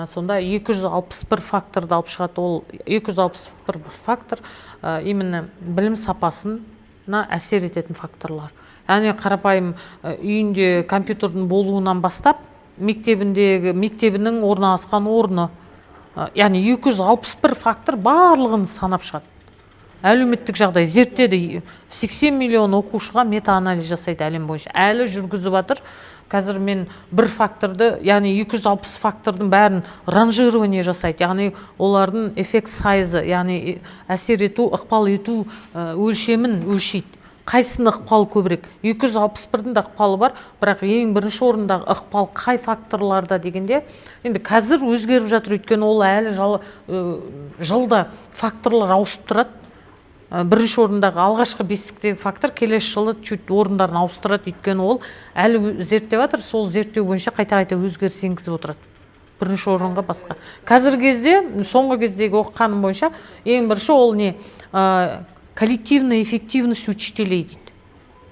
Сонда 261 факторды алып шығады. Ол 261 фактор именно білім сапасына әсер ететін факторлар. Яғни қарапайым үйінде компьютердің болуынан бастап, мектебінің орналасқан орны, яғни 261 фактор барлығын санап шығады. Әлеуметтік жағдай зерттеді, 80 миллион оқушыға мета-анализ жасайды әлем бойынша. Әлі жүргізіп жатыр. Қазір мен бір факторды, яғни 260 фактордың бәрін ранжирование жасайды. Яғни олардың эффект сайзы, яғни әсер ету, ықпал ету өлшемін өлшейді. Қайсының ықпалы көбірек? 261-дің да ықпалы бар, бірақ ең бірінші орындағы ықпал қай факторларда дегенде, енді қазір өзгеріп жатыр, өйткені ол әлі жылда факторлар ауысып тұрады. Бірінші орындағы алғашқы бестіктегі фактор келесі жылы чуть орындарын ауыстырады, өйткені ол әлі зерттеп жатыр, сол зерттеу бойынша қайта-қайта өзгеріс енгізіп отырады. Бірінші орынға басқа. Қазіргі кезде, соңғы кездегі оқығаным бойынша, ең бірінші ол не? Коллективная эффективность учителей дейді.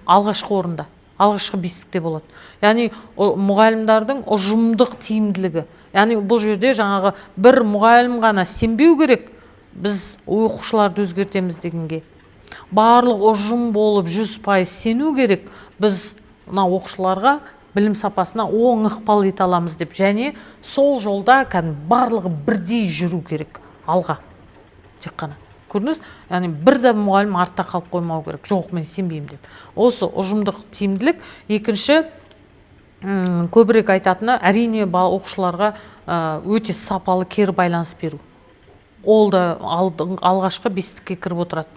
Алғашқы орында, алғашқы бестікте болады. Яғни мұғалімдердің ұжымдық тиімділігі. Яғни бұл жерде жаңағы бір мұғалім ғана сенбеу керек, біз оқушыларды өзгертеміз дегенге. Барлық ұжым болып 100% сену керек, біз оқушыларға білім сапасына оң ықпал ете аламыз деп. Және сол жолда барлығы бірдей жүру керек алға. Тек қана. Көрдіңіз? Яғни бірде мұғалім артта қалып қоймау керек. Жоқ, мен сенбеймін деп. Осы ұжымдық тиімділік. Екінші, көбірек айтатыны, әрине оқушыларға өте сапалы кері байланыс беру. Ол да алғашқы бестікке кіріп отырады.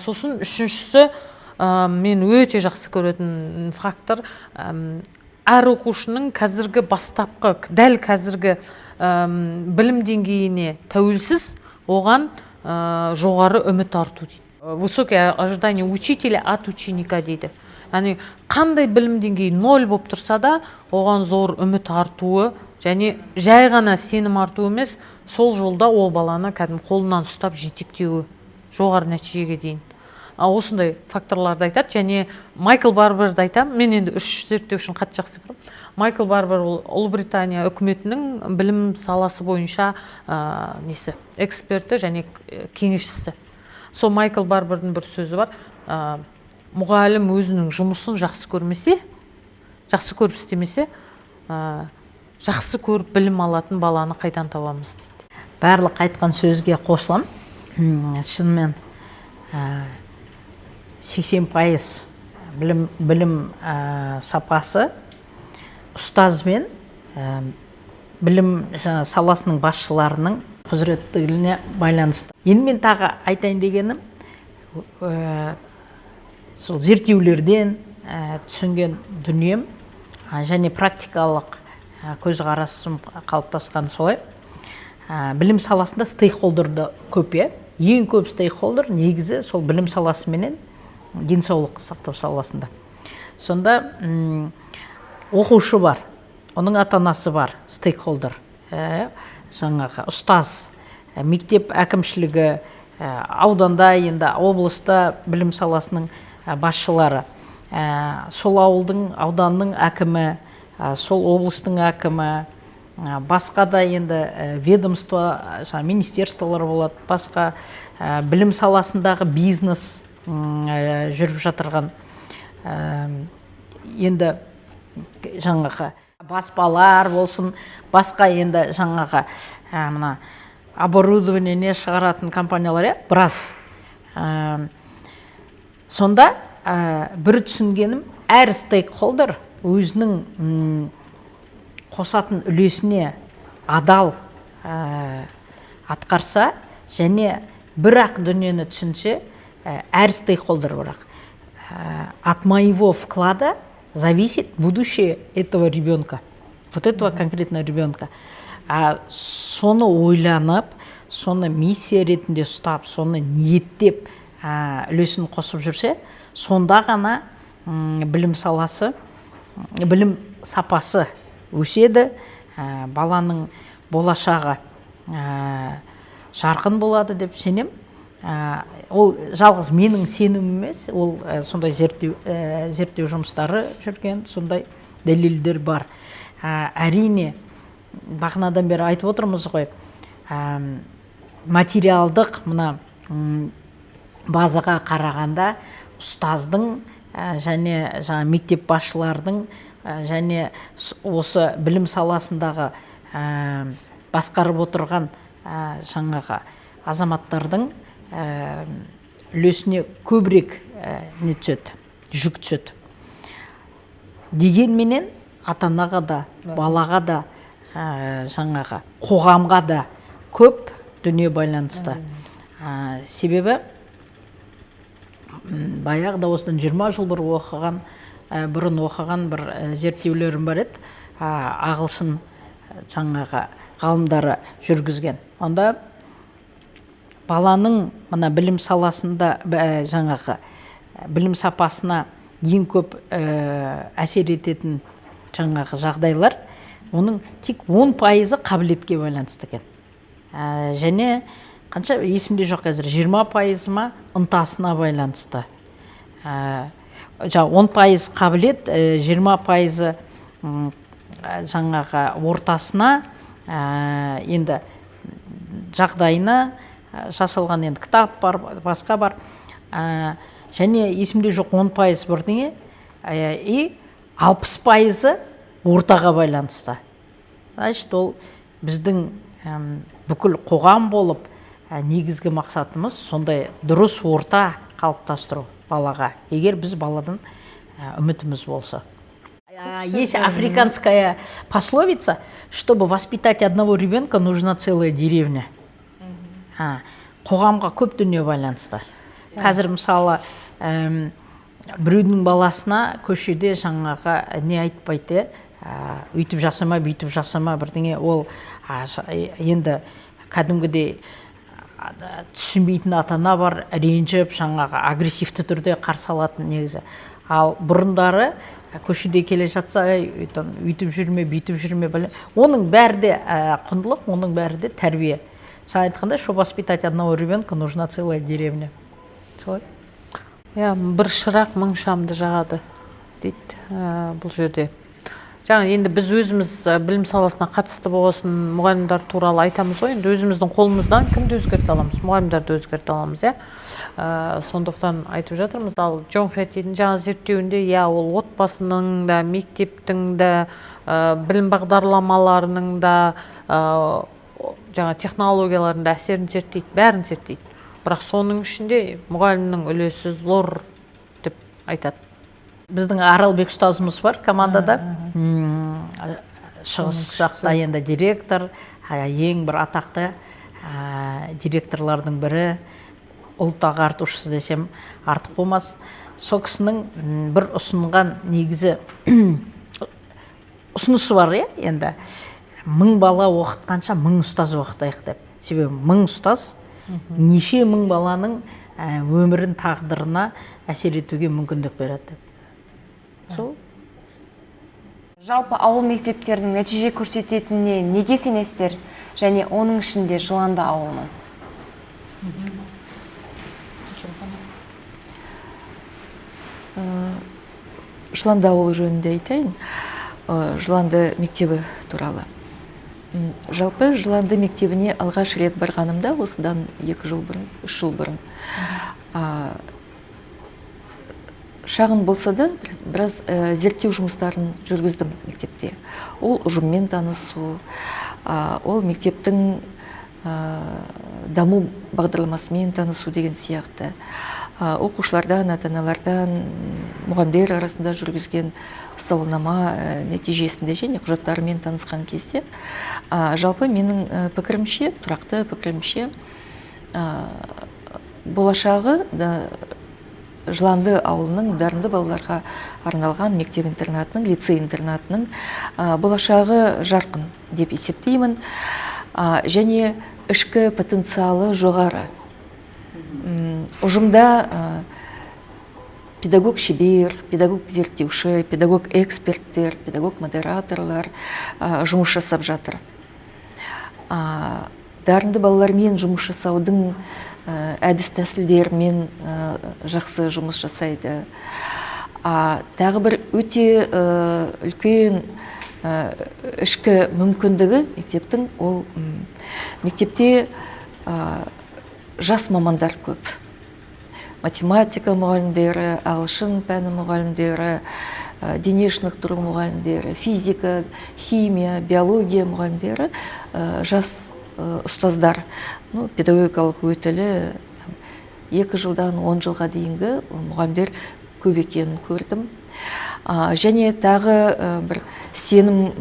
Сосын үшіншісі, мен өте жақсы көретін фактор, әр оқушының қазіргі бастапқы, дәл қазіргі білім деңгейіне тәуелсіз, оған жоғары үміт арту дейді. Высокие ожидания учителя от ученика дейді. Яғни қандай білім деңгейі 0 болып тұрса да, оған зор үміт артуы, және жай ғана сенім артуы емес, сол жолда ол баланы қолынан ұстап жетектеуі, жоғары нәтижеге дейін. Осындай факторларды айтады. Және Майкл Барберді айтам, мен енді 3 зерттеушін қатты жақсы көремін. Майкл Барбер Ұлыбритания үкіметінің білім саласы бойынша эксперті және кеңесшісі. Сол Майкл Барбердің бір сөзі бар. Мұғалім өзінің жұмысын жақсы көрмесе, жақсы көріп істемесе, жақсы көріп білім алатын баланы қайдан табамыз дейді. Барлық айтқан сөзге қосылам. Шынымен 80% білім сапасы ұстаз бен білім саласының басшыларының құзыреттілігіне байланысты. Енді мен тағы айтайын дегенім, сол зерттеулерден түсінген дүнием және практикалық көзқарасым қалыптасқан солай. Білім саласында стейкхолдерді көп, ең көп стейкхолдер негізі сол білім саласы менен денсаулық сақтау саласында. Сонда оқушы бар, оның ата-анасы бар, стейкхолдер, жаңағы ұстаз, мектеп әкімшілігі, ауданда, енді облыста білім саласының басшылары, сол ауылдың, ауданның әкімі, сол облыстың әкімі, басқа да енді ведомство, министерстволар болады, басқа білім саласындағы бизнес жүріп жатырған, енді жаңағы баспалар болсын, басқа енді жаңағы мына оборудование не шығаратын компаниялар, біраз. Сонда бір түсінгенім, әр стейкхолдер өзінің қосатын үлесіне адал атқарса, және бір-ақ дүниені түсінсе, әр стейкхолдер бірақ от моего вклада зависит будущее этого ребенка, вот этого конкретного ребенка. Соны ойланып, соны миссия ретінде ұстап, соны ниеттеп үлесін қосып жүрсе, сонда ғана білім саласы, білім сапасы өседі, баланың болашағы жарқын болады деп сенем. Ол жалғыз менің сенім емес, ол сондай зерттеу жұмыстары жүрген, сондай дәлелдер бар. Әрине, бағанадан бері айтып отырмыз ғой, материалдық мына базаға қарағанда ұстаздың және мектеп басшылардың және осы білім саласындағы басқарып отырған жаңағы азаматтардың үлесіне көбірек не түседі, жүк түседі. Дегенменен ата-анаға да, балаға да, жаңағы қоғамға да көп дүние байланысты. Себебі баяғыда осыдан 20 жыл бұрын оқыған бір зерттеулерім бар еді, ағылшын жаңағы ғалымдары жүргізген. Онда баланың мына білім саласында жаңағы білім сапасына ең көп әсер ететін жаңағы жағдайлар, оның тек 10% қабілетке байланысты екен. Және қанша есімде жоқ қазір, 20% ма ынтасына байланысты. 10% қабілет, 20% жаңағы ортасына, енді жағдайына жасалған, енді кітап бар, басқа бар. Және есімде жоқ 10% бірдеңе, и 60% ортаға байланысты. Значит, ол біздің бүкіл қоғам болып, негізгі мақсатымыз сондай дұрыс орта қалыптастыру балаға, егер біз баладан үмітіміз болса. Есть африканская пословица, чтобы воспитать одного ребенка, нужна целая деревня. Қоғамға көп дүние байланысты. Қазір мысалы біреудің баласына көшеде жаңағы не айтпайды, үйтіп жасама, бүйтіп жасама, бірдеңе, ол енді кәдімгідей түсінбейтін ата-ана бар, ренжіп, жаңағы агрессивті түрде қарсы алатын негізі. Ал бұрындары көшеде келе жатса, үйтіп жүрме, бүйтіп жүрме, оның бәрі де құндылық, оның бәрі де тәрбие. Жаңа айтқандай, чтобы воспитать одного ребенка, нужна целая деревня. Солай? Бір шырақ мың шамды жағады дейді бұл жерде. Жаңа енді біз өзіміз білім саласына қатысты болсын, мұғалімдер туралы айтамыз ғой, енді өзіміздің қолымыздан кімді өзгерте аламыз? Мұғалімдерді өзгерте аламыз, сондықтан айтып жатырмыз. Ал Джон Хэттидің жаңа зерттеуінде, ол отбасының да, мектептің де, білім бағдарламаларының да, жаңа технологиялардың да әсерін зерттейді, бәрін зерттейді. Бірақ соның ішінде мұғалімнің үлесі зор деп айтады. Біздің Аралбек ұстазымыз бар командада, шығыс жақта енді директор, ең бір атақты директорлардың бірі, ұлт ағартушысы десем артық болмас. Сол кісінің бір ұсынған негізі ұсынысы бар, енді 1000 бала оқытқанша 1000 ұстаз оқытайық деп. Себебі 1000 ұстаз неше мың баланың өмірін, тағдырына әсер етуге мүмкіндік береді деп. Сол. Жалпы ауыл мектептерінің нәтиже көрсететініне неге сенесіздер, және оның ішінде Жыланды ауылының? Жыланды ауылы жөнінде айтайын. Жыланды мектебі туралы. Жалпы Жыланды мектебіне алғаш рет барғанымда осыдан 2 жыл бұрын, 3 жыл бұрын. Шағын болса да, біраз зерттеу жұмыстарын жүргіздім мектепте. Ол ұжыммен танысу, ол мектептің даму бағдарламасымен танысу деген сияқты. Оқушылардан, ата-аналардан, мұғалімдер арасында жүргізген сауалнама нәтижесінде және құжаттарымен танысқан кезде, жалпы менің пікірімше, тұрақты пікірімше, болашағы Жыланды ауылының дарынды балаларға арналған мектеп-интернатының, лицей-интернатының болашағы жарқын деп есептеймін. Және ішкі потенциалы жоғары. Ұжымда педагог шебер, педагог зерттеуші, педагог эксперттер, педагог модераторлар жұмыс жасап жатыр. Дарынды балалармен жұмыс жасаудың әдіс тәсілдерімен жақсы жұмыс жасайды. Тағы бір өте үлкен ішкі мүмкіндігі мектептің, ол мектепте жас мамандар көп. Математика мұғалімдері, ағылшын пәні мұғалімдері, дене шынықтыру мұғалімдері, физика, химия, биология мұғалімдері, жас ұстаздар. Педагогикалық өтілі 2 жылдан 10 жылға дейінгі мұғалімдер көп екенін көрдім. Және тағы бір сенім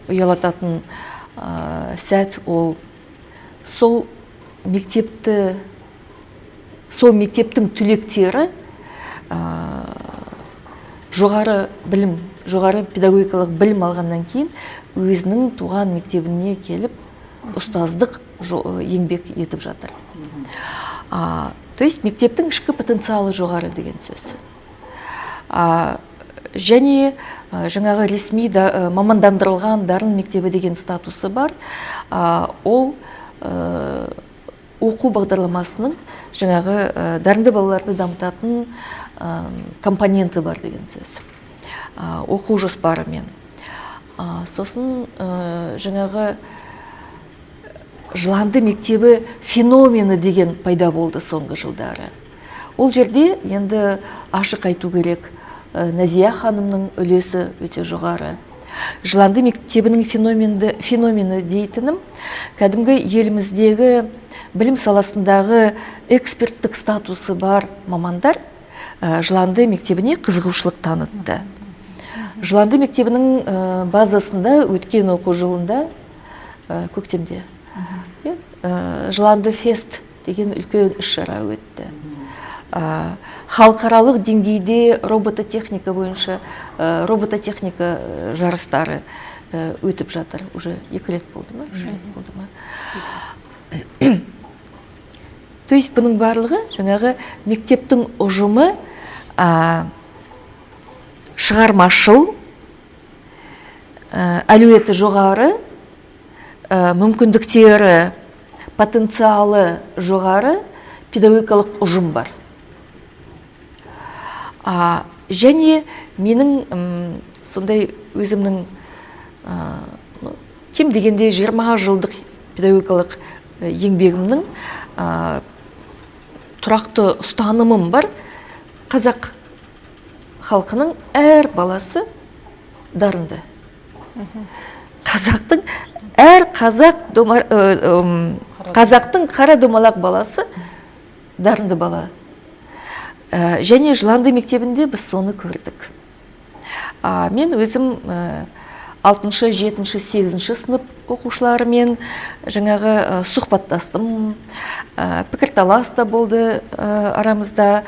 ұялататын сәт, ол сол мектептің түлектері жоғары білім, жоғары педагогикалық білім алғаннан кейін өзінің туған мектебіне келіп ұстаздық еңбек етіп жатыр. То есть мектептің ішкі потенциалы жоғары деген сөз. Және жаңағы ресми мамандандырылған дарын мектебі деген статусы бар. Ол оқу бағдарламасының жаңағы дарынды балаларды дамытатын компоненті бар деген сөз. Оқу жоспарымен. Сосын жаңағы Жыланды мектебі феномені деген пайда болды соңғы жылдары. Ол жерде енді ашық айту керек, Назия ханымның үлесі өте жоғары. Жыланды мектебінің феномені дейтінім, кәдімгі еліміздегі білім саласындағы эксперттік статусы бар мамандар Жыланды мектебіне қызығушылық танытты. Жыланды мектебінің базасында өткен оқу жылында, көктемде, Жыланды фест деген үлкен іс-шара өтті. Халықаралық деңгейде робототехника бойынша робототехника жарыстары өтіп жатыр. Уже 2 рет болды ма? 3 рет болды ма? То есть бұның барлығы жаңағы мектептің ұжымы шығармашыл, әлеуеті жоғары, мүмкіндіктері, потенциалы жоғары педагогикалық ұжым бар. Және менің сондай өзімнің кем дегенде 20 жылдық педагогикалық еңбегімнің тұрақты ұстанымым бар. Қазақ халқының әр баласы дарынды. Қазақтың қара домалақ баласы дарынды бала. Және Жыланды мектебінде біз соны көрдік. Мен өзім 6-шы, 7-ші, 8-ші сынып оқушыларымен жаңағы сұхбаттастым, пікірталас та болды арамызда,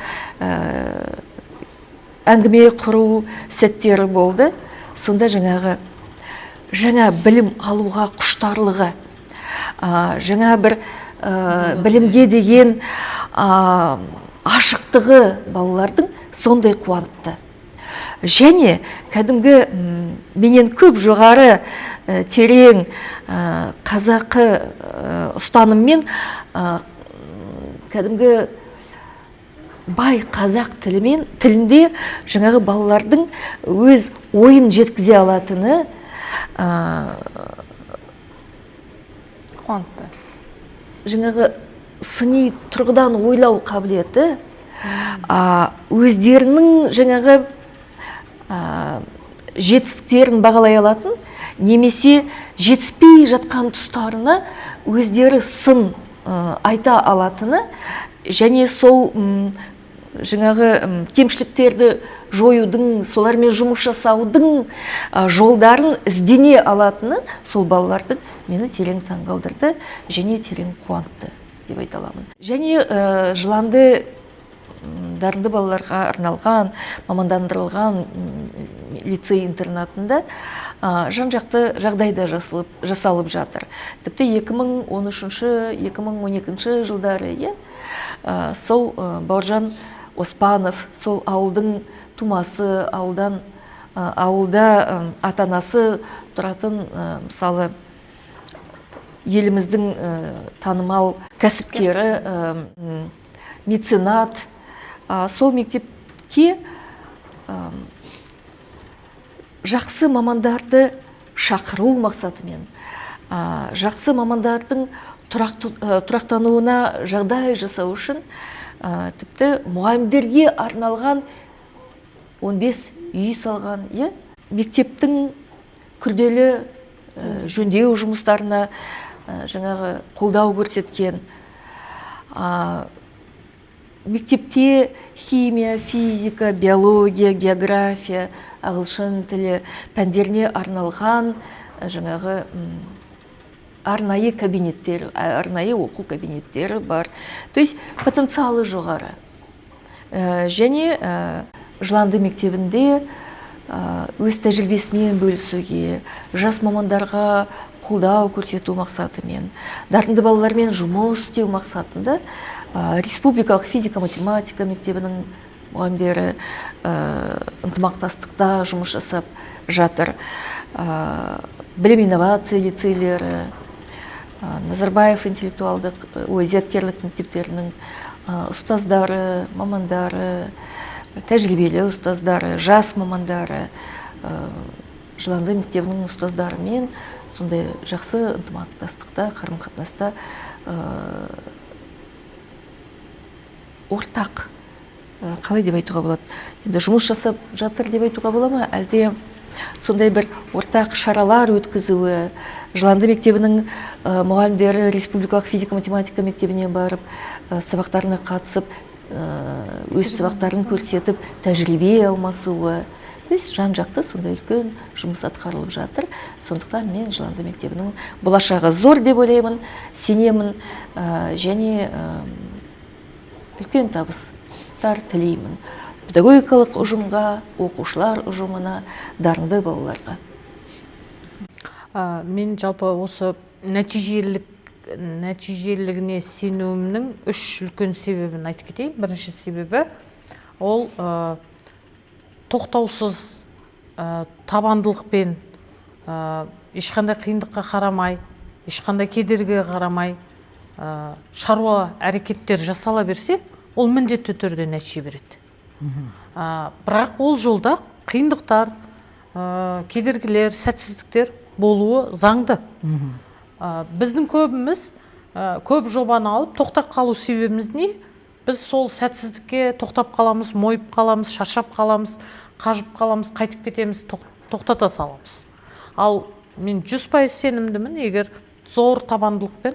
әңгіме құру сәттері болды. Сонда жаңа білім алуға құштарлығы, жаңа бір білімге деген ашықтығы балалардың сондай қуантты. Және кәдімгі менен көп жоғары терең қазақы ұстаныммен кәдімгі бай қазақ тілінде жаңағы балалардың өз ойын жеткізе алатыны қуантты. жаңағы сыни тұрғыдан ойлау қабілеті өздерінің жаңағы жетістіктерін бағалай алатын, немесе жетіспей жатқан тұстарына өздері сын айта алатыны, және сол жаңағы кемшіліктерді жоюдың, солармен жұмыс жасаудың жолдарын іздене алатыны сол балалардың мені терең таңғалдырды және терең қуантты деп айта аламын. Және жыланды дарынды балаларға арналған, мамандандырылған лицей интернатында жан-жақты жағдайда жасалып жатыр. Тіпті 2013-2012 жылдары сол Бауыржан Оспанов, сол ауылдың тумасы, ауылда ата-анасы тұратын, мысалы, еліміздің танымал кәсіпкері, меценат, сол мектепке жақсы мамандарды шақыру мақсатымен, жақсы мамандардың тұрақтануына жағдай жасау үшін тіпті мұғалімдерге арналған 15 үй салған. Мектептің күрделі жөндеу жұмыстарына жаңағы қолдау көрсеткен. Мектепте химия, физика, биология, география, ағылшын тілі пәндеріне арналған жаңағы арнайы кабинеттер, арнайы оқу кабинеттері бар. То есть потенциалы жоғары. Және Жыланды мектебінде өз тәжірибесімен бөлісуге, жас мамандарға қолдау көрсету мақсатымен, дарынды балалармен жұмыс істеу мақсатында республикалық физика-математика мектебінің мұғалімдері ынтымақтастықта жұмыс жасап жатыр. Білім инновация лицейлері, Назарбаев интеллектуалдық зияткерлік мектептерінің ұстаздары, мамандары, тәжірибелі ұстаздары, жас мамандары, Жыланды мектебінің ұстаздарымен сондай жақсы ынтымақтастықта, қарым-қатынаста ортақ, қалай деп айтуға болады, енді жұмыс жасап жатыр деп айтуға бола ма, әлде сондай бір ортақ шаралар өткізуі, Жыланды мектебінің мұғалімдері республикалық физика-математика мектебіне барып, сабақтарына қатысып, өз сабақтарын көрсетіп, тәжірибе алмасуы. То есть жан-жақты сондай үлкен жұмыс атқарылып жатыр. Сондықтан мен Жыланды мектебінің болашағы зор деп ойлаймын, сенемін, және үлкен табыстар тілеймін педагогикалық ұжымға, оқушылар ұжымына, дарынды балаларға. Мен жалпы осы нәтижелігіне сенуімнің үш үлкен себебін айтып кетейін. Бірінші себебі ол тоқтаусыз табандылықпен, ешқандай қиындыққа қарамай, ешқандай кедергіге қарамай шаруа әрекеттер жасала берсе, ол міндетті түрде нәтиже береді. Бірақ ол жолда қиындықтар, кедергілер, сәтсіздіктер болуы заңды. Біздің көбіміз көп жобаны алып тоқтап қалу себебіміз не? Біз сол сәтсіздікке тоқтап қаламыз, мойып қаламыз, шаршап қаламыз, қажып қаламыз, қайтып кетеміз, тоқтата саламыз. Ал мен 100% сенімдімін, егер зор табандылықпен,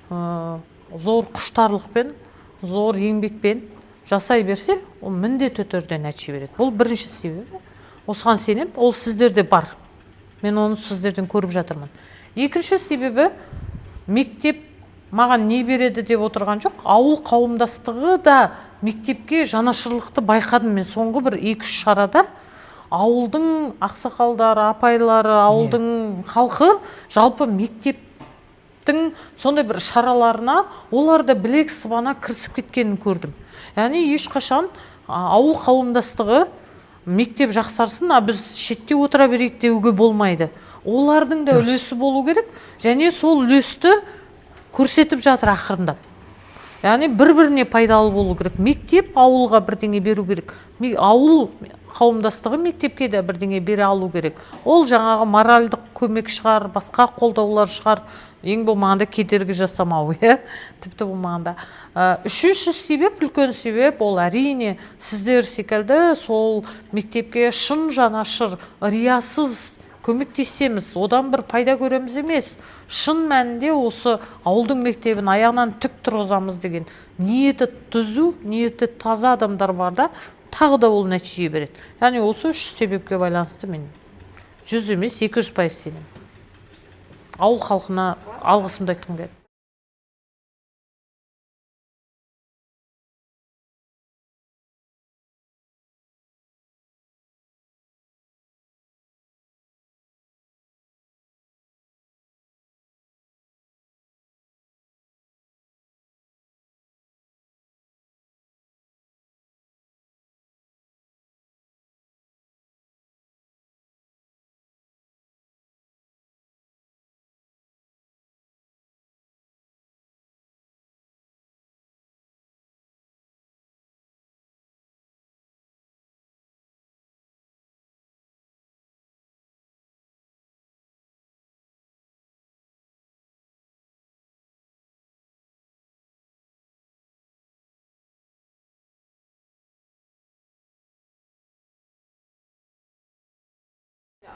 зор құштарлықпен, зор еңбекпен жасай берсе, ол міндетті түрде нәтиже береді. Бұл бірінші себебі. Осыған сенем, ол сіздерде бар. Мен оны сіздерден көріп жатырмын. Екінші себебі, мектеп маған не береді деп отырған жоқ. Ауыл қауымдастығы да мектепке жанашырлықты байқадым мен соңғы бір 2-3 шарада. Ауылдың ақсақалдары, апайлары, ауылдың халқы жалпы мектеп сондай бір шараларына олар да білек сыбана кірісіп кеткенін көрдім. Яғни ешқашан ауыл қауымдастығы мектеп жақсарсын, біз шетте отыра берейік деуге болмайды. Олардың да үлесі болу керек, және сол үлесті көрсетіп жатыр ақырындап. Яғни бір-біріне пайдалы болу керек. Мектеп ауылға бірдеңе беру керек. Ауыл қауымдастығы мектепке де бірдеңе бере алу керек. Ол жаңағы моральдық көмек шығар, басқа қолдаулар шығар. Ең болмағанда кедергі жасамау, тіпті болмағанда. Үшінші себеп, үлкен себеп, ол әрине сіздер секілді сол мектепке шын жанашыр, риясыз көмектесеміз, одан бір пайда көреміз емес. Шын мәнінде осы ауылдың мектебін аяғынан тік тұрғызамыз деген ниеті түзу, ниеті таза адамдар бар да, тағы да ол нәтиже береді. Яғни осы үш себепке байланысты мен 100 емес 200% сенемін. Ауыл халқына алғысымды айтқым келеді.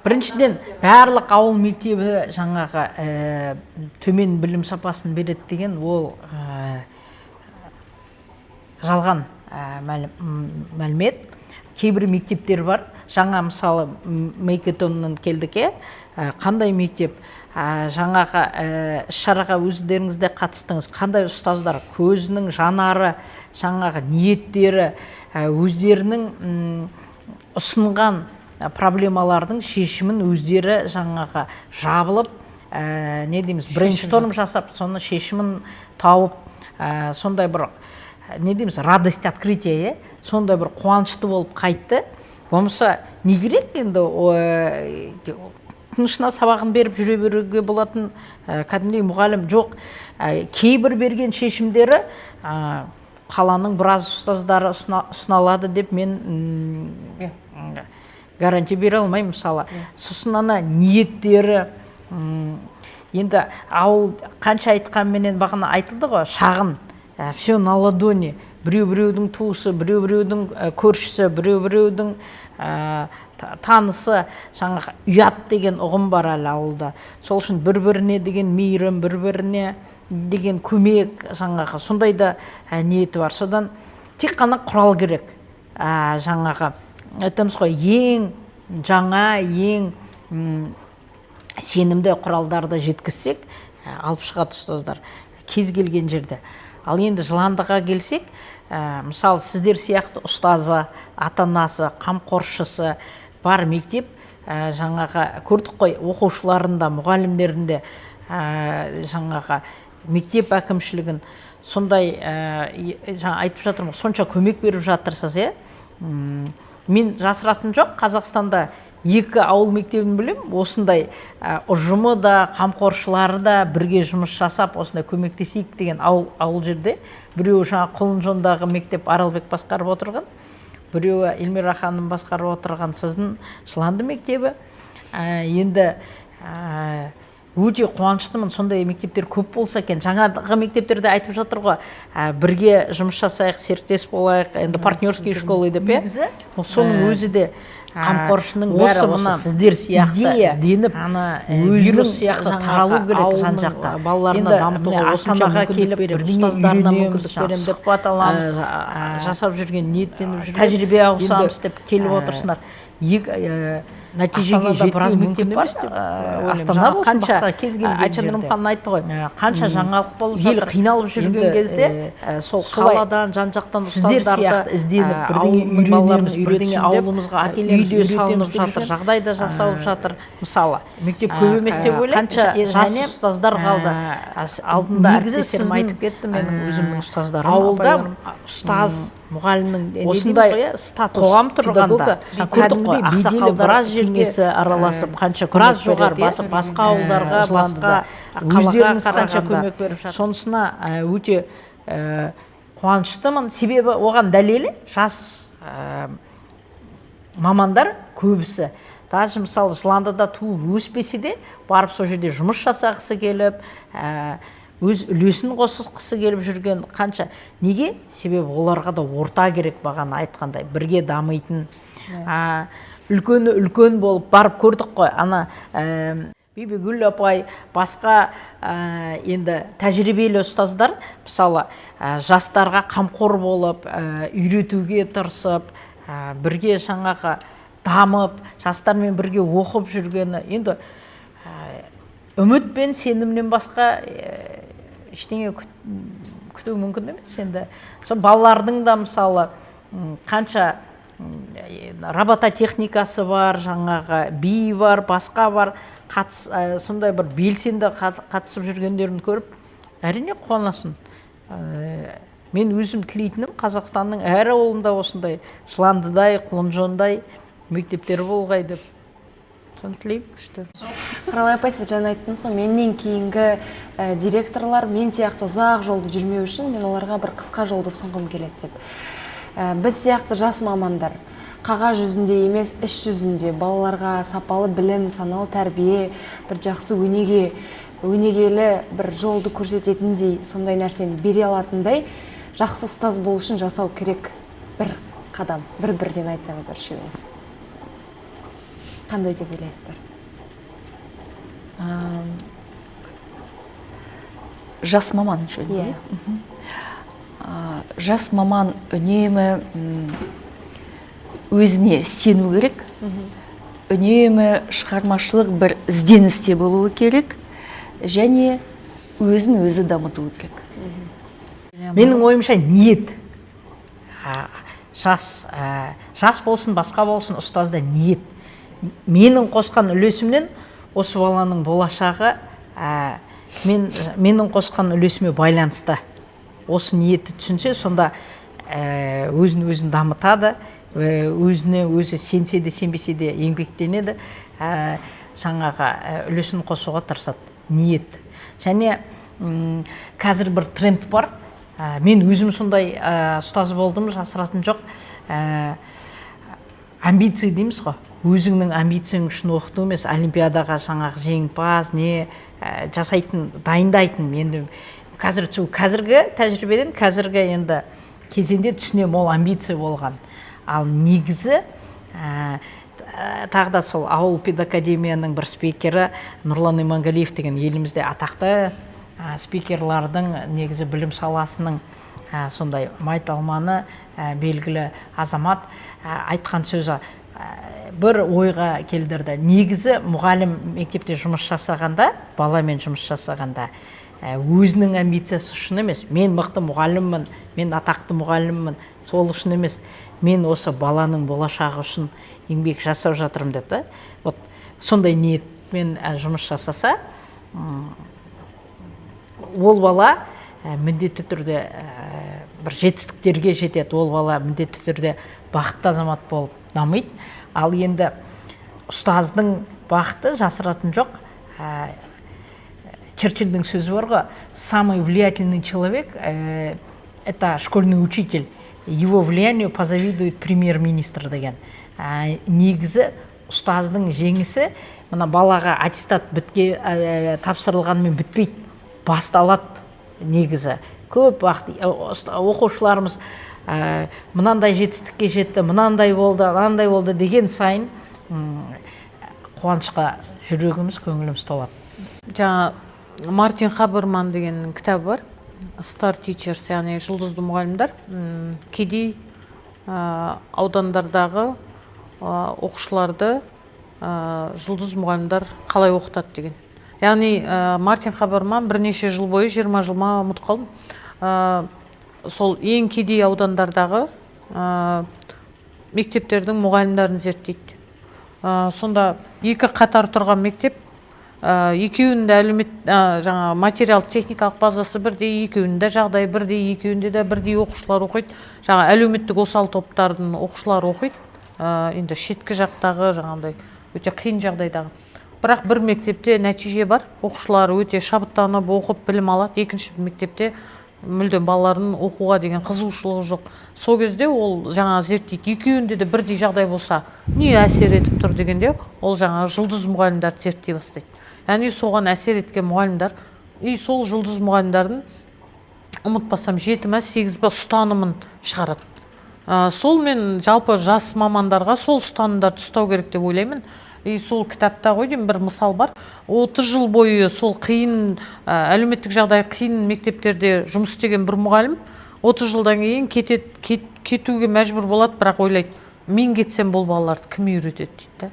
Біріншіден, барлық ауыл мектебі жаңағы төмен білім сапасын береді деген ол жалған мәлімет. Кейбір мектептер бар. Жаңа мысалы Мейкетоннан келдік, қандай мектеп, жаңағы шараға өздеріңізде қатыстыңыз, қандай ұстаздар, көзінің жанары, жаңағы ниеттері, өздерінің ұсынған проблемалардың шешімін өздері жаңағы жабылып, не дейміз, брейншторм жасап, соны шешімін тауып, сондай бір, не дейміз, радость открытия, сондай бір қуанышты болып қайтты. Болмаса не керек енді тынышына сабағын беріп жүре беруге болатын кәдімгідей мұғалім жоқ. Кейбір берген шешімдері қаланың біраз ұстаздары ұсыналады деп мен гарантия бере алмаймын мысалы. Сосын ана ниеттері, енді ауыл қанша айтқанменен бағана айтылды ғой, шағын, все на ладони, біреу-біреудің туысы, біреу-біреудің көршісі, біреу-біреудің танысы, жаңағы ұят деген ұғым бар әлі ауылда. Сол үшін бір-біріне деген мейірім, бір-біріне деген көмек, жаңағы сондай да ниеті бар. Содан тек қана құрал керек. Жаңағы айтамыз ғой, ең жаңа, ең сенімді құралдарды жеткізсек, алып шығады ұстаздар кез келген жерде. Ал енді жыландыға келсек, мысалы сіздер сияқты ұстазы, ата-анасы, қамқоршысы бар мектеп, жаңағы көрдік қой, оқушыларында, мұғалімдерінде, жаңағы мектеп әкімшілігін сондай айтып жатырмын, сонша көмек беріп жатырсыз, мен жасыратым жоқ, Қазақстанда 2 ауыл мектебін білем, осындай ұжымы да, қамқоршылары да бірге жұмыс жасап, осындай көмектесейік деген ауыл жерде. Біреуі жаңа Құлынжондағы мектеп Аралбек басқарып отырған, біреуі Эльмира ханым басқарып отырған сіздің Жыланды мектебі. Енді өте қуаныштымын, сондай мектептер көп болса екен. Жаңағы мектептерде айтып жатыр ғой, бірге жұмыс жасайық, серіктес болайық, енді партнерский школы деп, соның өзі де қамқоршының бәрі осы сіздер сияқты ізденіп, вирус сияқты таралу керек жан-жаққа. Балаларына дамытуға Астанаға келіп, ұстаздарына мүмкіндік беремін деп, сұхбат аламыз, жасап жүрген, ниеттеніп жүрген, тәжірибе ауысамыз деп келіп отырсындар. нәтижеге Астанада біраз жетпеу мектеп мүмкін бар емес деп Астана болсын қанша басқа кез келген Айчан жерде. Нұрмұхан айтты ғой қанша жаңалық болып ел жатыр. қиналып жүрген Енді, кезде сол қаладан жан жақтан сіздер сияқты ізденіп бірдеңе балаларымыз үйренеміз, бірдеңе үйретсін деп, ауылымызға әкелеміз, үйде салынып үйретеміз жатыр, деп жағдай да жасалып жатыр. Мысалы, мектеп көп емес деп ойлаймын. қанша жас Және, ұстаздар қалды. Алдында негізі әріптестерім сіздің, айтып кетті, менің өзімнің ұстаздарым. ауылда апайларым. ұстаз, мұғалімнің осындай статус қоғам тұрғанда, көрдік қой, ақсақалдар біраз жерге кеңесі араласып қанша біраз көмек жоғары, береді, басқа ауылдарға, Жыландыда. басқа қалаға өздеріңіз қанша қарағанда. көмек беріп жатыр. Сонысына өте қуаныштымын, себебі оған дәлелі жас мамандар көбісі. Даже мысалы Жыландыда туып өспесе де барып сол жерде жұмыс жасағысы келіп, өз үлесін қосқысы келіп жүрген қанша. Неге? Себебі оларға да орта керек, бағана айтқандай, бірге дамитын. Үлкені үлкен болып барып көрдік қой. Ана Бибігүл апай, басқа енді тәжірибелі ұстаздар, мысалы жастарға қамқор болып, үйретуге тырысып, бірге жаңағы дамып, жастармен бірге оқып жүргені, енді үміт пен сенімнен басқа ештеңе күту мүмкін емес. Енді сол балалардың да мысалы қанша робототехникасы бар, жаңағы би бар, басқа бар, сондай бір белсенді қатысып жүргендерін көріп, әрине қуанасың. Мен өзім тілейтінім Қазақстанның әр ауылында осындай Жыландыдай, Құлынжондай мектептері болғай деп. Соны тілеймін. Күшті. Құралай апай, сіз жаңа айттыңыз ғой, менен кейінгі директорлар мен сияқты ұзақ жолды жүрмеу үшін мен оларға бір қысқа жолды ұсынғым келеді деп. Біз сияқты жас мамандар қағаз жүзінде емес, іс жүзінде балаларға сапалы білім, саналы тәрбие, бір жақсы өнегелі бір жолды көрсететіндей, сондай нәрсені бере алатындай жақсы ұстаз болу үшін жасау керек бір қадам, бірден айтсаңыздар үшеуіңіз. Қандай деп ойлайсыздар? Жас маман жөнінде. Жас маман үнемі өзіне сену керек, үнемі шығармашылық бір ізденісте болуы керек, және өзін өзі дамытуы керек. Менің ойымша ниет. Жас болсын, басқа болсын, ұстазда ниет. Менің қосқан үлесімнен осы баланың болашағы менің қосқан үлесіме байланысты. Осы ниетті түсінсе, сонда өзін дамытады, өзіне өзі сенсе де сенбесе де еңбектенеді, жаңағы үлесін қосуға тырысады. Ниет. Және қазір бір тренд бар. Мен өзім сондай ұстаз болдым, жасыратын жоқ. Амбиция дейміз ғой. Өзіңнің амбицияң үшін оқыту емес, олимпиадаға жаңағы жеңімпаз не жасайтын, дайындайтын. Енді қазіргі тәжірибеден, қазіргі енді кезеңде түсінем, ол амбиция болған. Ал негізі тағы да сол ауыл педакадемияның бір спикері Нұрлан Иманғалиев деген елімізде атақты спикерлардың, негізі білім саласының сондай майталманы, белгілі азамат айтқан сөзі бір ойға келдірді. Негізі мұғалім мектепте жұмыс жасағанда, баламен жұмыс жасағанда, өзінің амбициясы үшін емес, мен мықты мұғаліммін, мен атақты мұғаліммін, сол үшін емес, мен осы баланың болашағы үшін еңбек жасап жатырмын деп та. Вот сондай ниетпен жұмыс жасаса, ол бала міндетті түрде бір жетістіктерге жетеді, ол бала міндетті түрде бақытты азамат болып дамиды. Ал енді ұстаздың бақыты жасыратын жоқ. Черчилльдің сөзі бар ғой, самый влиятельный человек это школьный учитель, его влиянию позавидует премьер-министр деген. Негізі ұстаздың жеңісі мына балаға аттестат тапсырылғанмен бітпейді, басталады негізі. Көп уақыт оқушыларымыз мынандай жетістікке жетті, мынандай болды деген сайын қуанышқа жүрегіміз, көңіліміз толады. Жаңа Мартин Хаберман деген кітап бар, Star Teachers, яғни жұлдызды мұғалімдер. Кедей аудандардағы оқушыларды жұлдыз мұғалімдер қалай оқытады деген. Яғни Мартин Хаберман бірнеше жыл бойы, 20 жыл ма ұмытып қалдым, сол ең кедей аудандардағы мектептердің мұғалімдерін зерттейді. Сонда екі қатар тұрған мектеп, екеуінде жаңа материал техникалық базасы бірдей, екеуінде жағдай бірдей, екеуінде де бірдей оқушылар оқиды. Жаңа әлеуметтік осал топтардың оқушылары оқиды. Енді шеткі жақтағы жаңағыдай өте қиын жағдайдағы. Бірақ бір мектепте нәтиже бар, оқушылары өте шабыттанып оқып білім алады. Екінші мектепте мүлдем балалардың оқуға деген қызығушылығы жоқ. Сол кезде ол жаңа зерттейді. Екеуінде де бірдей жағдай болса, не әсер етіп тұр дегенде, ол жаңа жұлдыз мұғалімдерді зерттей бастайды. Яғни соған әсер еткен мұғалімдер, сол жұлдыз мұғалімдердің ұмытпасам 7 ме 8 бе ұстанымын шығарады. Сол мен жалпы жас мамандарға сол ұстанымдарды ұстау керек деп ойлаймын. Сол кітапта ғой деймін бір мысал бар. 30 жыл бойы сол қиын, әлеуметтік жағдай қиын мектептерде жұмыс істеген бір мұғалім 30 жылдан кейін кетуге мәжбүр болады, бірақ ойлайды, мен кетсем бұл балаларды кім үйретеді дейді.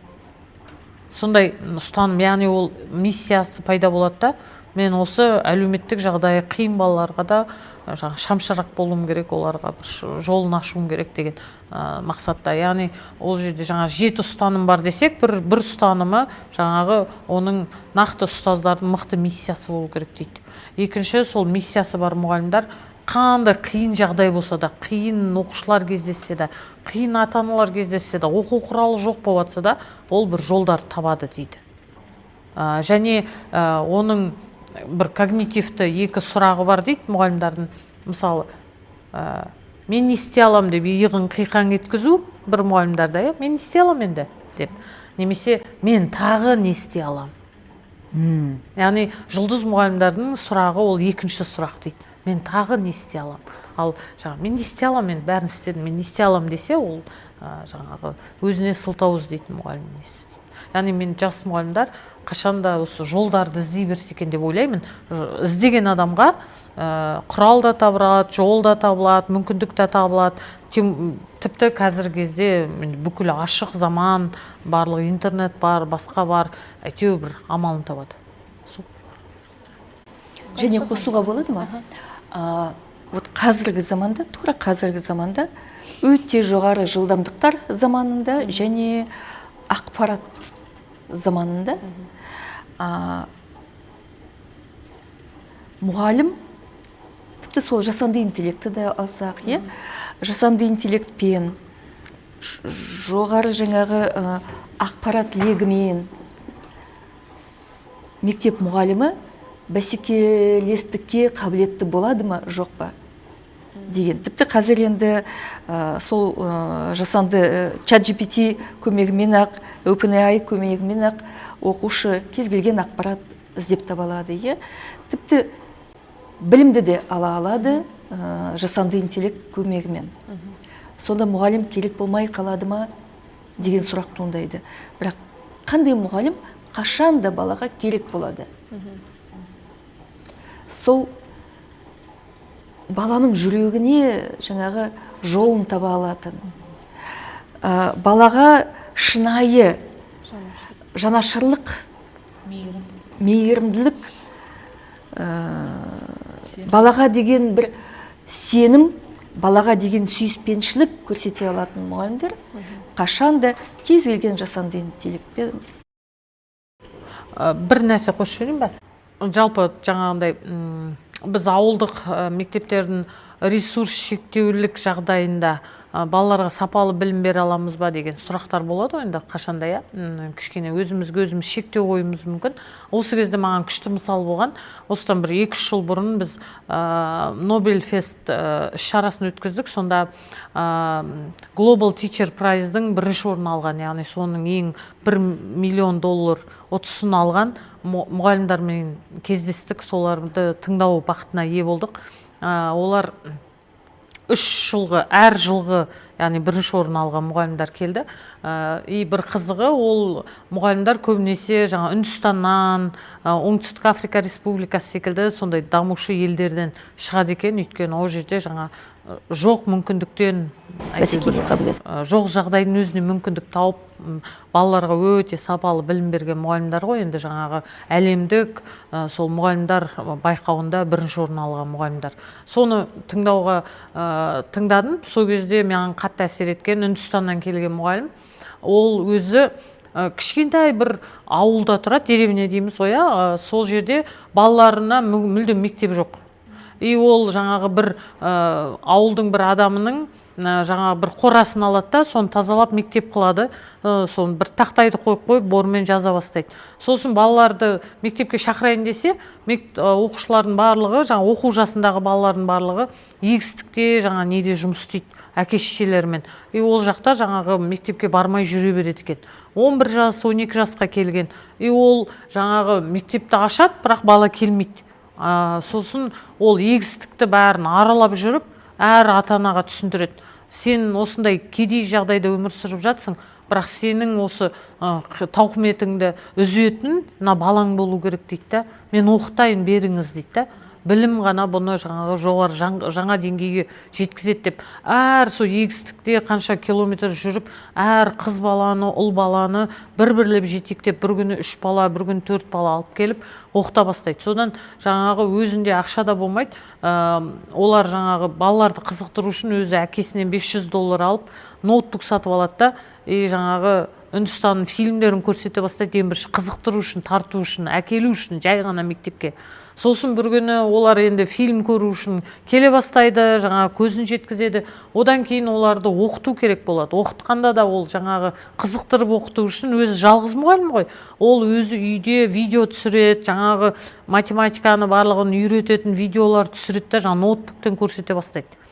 Сондай ұстаным, яғни ол миссиясы пайда болады да, мен осы әлеуметтік жағдайы қиын балаларға да шамшырақ болуым керек, оларға бір жолын ашуым керек деген мақсатта. Яғни ол жерде жаңа 7 ұстаным бар десек, бір ұстанымы жаңағы оның нақты ұстаздардың мықты миссиясы болу керек дейді. Екінші, сол миссиясы бар мұғалімдер қандай қиын жағдай болса да, қиын оқушылар кездессе де, қиын ата-аналар кездессе де, оқу құралы жоқ болатса да, ол бір жолдар табады дейді. Және оның бір когнитивті екі сұрағы бар дейді мұғалімдердің. Мысалы, мен не істей алам деп иығын қиқан еткізу бір мұғалімдерді, мен не істей алам енді деп. Немесе мен тағы не істей алам. Яғни жұлдыз мұғалімдердің сұрағы ол екінші сұрақ дейді. Мен тағы не істей алам. Ал жаңағы мен не істей алам, мен бәрін істедім, мен не істей алам десе, ол жаңағы өзіне сылтау іздейтін мұғалім емес. Яғни мен жас мұғалімдер қашанда осы жолдарды іздей берсе екен деп ойлаймын. Іздеген адамға құрал да табылады, жол да табылады, мүмкіндік те табылады. Тіпті қазіргі кезде бүкіл ашық заман, барлық интернет бар, басқа бар, әйтеуір бір амалын табады. Және қосуға болады ма? Вот қазіргі заманда, тура қазіргі заманда өте жоғары жылдамдықтар заманында және ақпарат заманында мұғалім, тіпті сол жасанды интеллекті де алсақ, жасанды интеллектпен, жоғары жаңағы ақпарат легімен мектеп мұғалімі бәсекелестікке қабілетті болады ма, жоқ па деген. Тіпті қазір енді сол жасанды ChatGPT көмегімен ақ, OpenAI көмегімен ақ оқушы кез келген ақпарат іздеп таба алады. Тіпті білімді де ала алады жасанды интеллект көмегімен. Сонда мұғалім керек болмай қалады ма деген сұрақ туындайды. Бірақ қандай мұғалім қашан да балаға керек болады? Сол баланың жүрегіне жаңағы жолын таба алатын, балаға шынайы жанашырлық, мейірімділік, балаға деген бір сенім, балаға деген сүйіспеншілік көрсете алатын мұғалімдер қашанда кез келген жасанды интеллектпен. Бір нәрсе қосып жіберейін ба? Жалпы жаңағындай біз ауылдық мектептердің ресурс шектеулік жағдайында балаларға сапалы білім бере аламыз ба деген сұрақтар болады енді қашанда. Кішкене өзімізге өзіміз шектеу қоюымыз мүмкін. Осы кезде маған күшті мысал болған. Осыдан бір 2-3 жыл бұрын біз Nobel Fest шарасын өткіздік. Сонда Global Teacher Prize'дің бірінші орын алған, яғни соның ең $1 миллион 30-ын алған мұғалімдермен кездестік, соларды тыңдау бақытына ие болдық. Олар 3 жылғы, әр жылғы, яғни бірінші орын алған мұғалімдер келді. Бір қызығы, ол мұғалімдер көбінесе жаңа Үндістаннан, Оңтүстік Африка Республикасы секілді сондай дамушы елдерден шығады екен. Өйткені ол жерде жаңа жоқ мүмкіндіктен бәсекеге қабілет. жоқ жағдайдың өзіне мүмкіндік тауып балаларға өте сапалы білім берген мұғалімдер ғой, енді жаңағы әлемдік сол мұғалімдер байқауында бірінші орын алған мұғалімдер. Соны тыңдадым. Сол кезде маған қатты әсер еткен Үндістаннан келген мұғалім. Ол өзі кішкентай бір ауылда тұрады, деревня дейміз ғой, сол жерде балаларына мүлдем мектеп жоқ. И ол жаңағы бір ауылдың бір адамының жаңағы бір қорасын алады да, соны тазалап мектеп қылады. Соны бір тақтайды қойып бормен жаза бастайды. Сосын балаларды мектепке шақырайын десе, оқушылардың барлығы, жаңа оқу жасындағы балалардың барлығы егістікте, жаңа неде жұмыс істейді, әке-шешелерімен. И ол жақта жаңағы мектепке бармай жүре береді екен. 11 жас, 12 жасқа келген. И ол жаңағы мектепті ашады, бірақ бала келмейді. Сосын ол егістікті бәрін аралап жүріп, әр ата-анаға түсіндіреді. Сен осындай кедей жағдайда өмір сүріп жатсың, бірақ сенің осы тауқыметіңді үзетін мына балаң болу керек дейді да. Мен оқытайын, беріңіз дейді да. Білім ғана бұны жаңағы жоғары жаңа деңгейге жеткізеді деп. Әр сол егістікте қанша километр жүріп, әр қыз баланы, ұл баланы бір-бірлеп жетектеп, бір күні 3 бала, бір күні 4 бала алып келіп оқыта бастайды. Содан жаңағы өзінде ақша да болмайды. Олар жаңағы балаларды қызықтыру үшін өзі әкесінен $500 алып, ноутбук сатып алады да, и жаңағы Үндістанның фильмдерін көрсете бастайды, ең бірінші қызықтыру үшін, тарту үшін, әкелу үшін, жай ғана мектепке. Сосын бір күні олар енді фильм көру үшін келе бастайды, жаңағы көзін жеткізеді. Одан кейін оларды оқыту керек болады. Оқытқанда да ол жаңағы қызықтырып оқыту үшін өзі жалғыз мұғалім ғой. Ол өзі үйде видео түсіреді, жаңағы математиканы барлығын үйрететін видеолар түсіреді да, жаңағы ноутбуктен көрсете бастайды.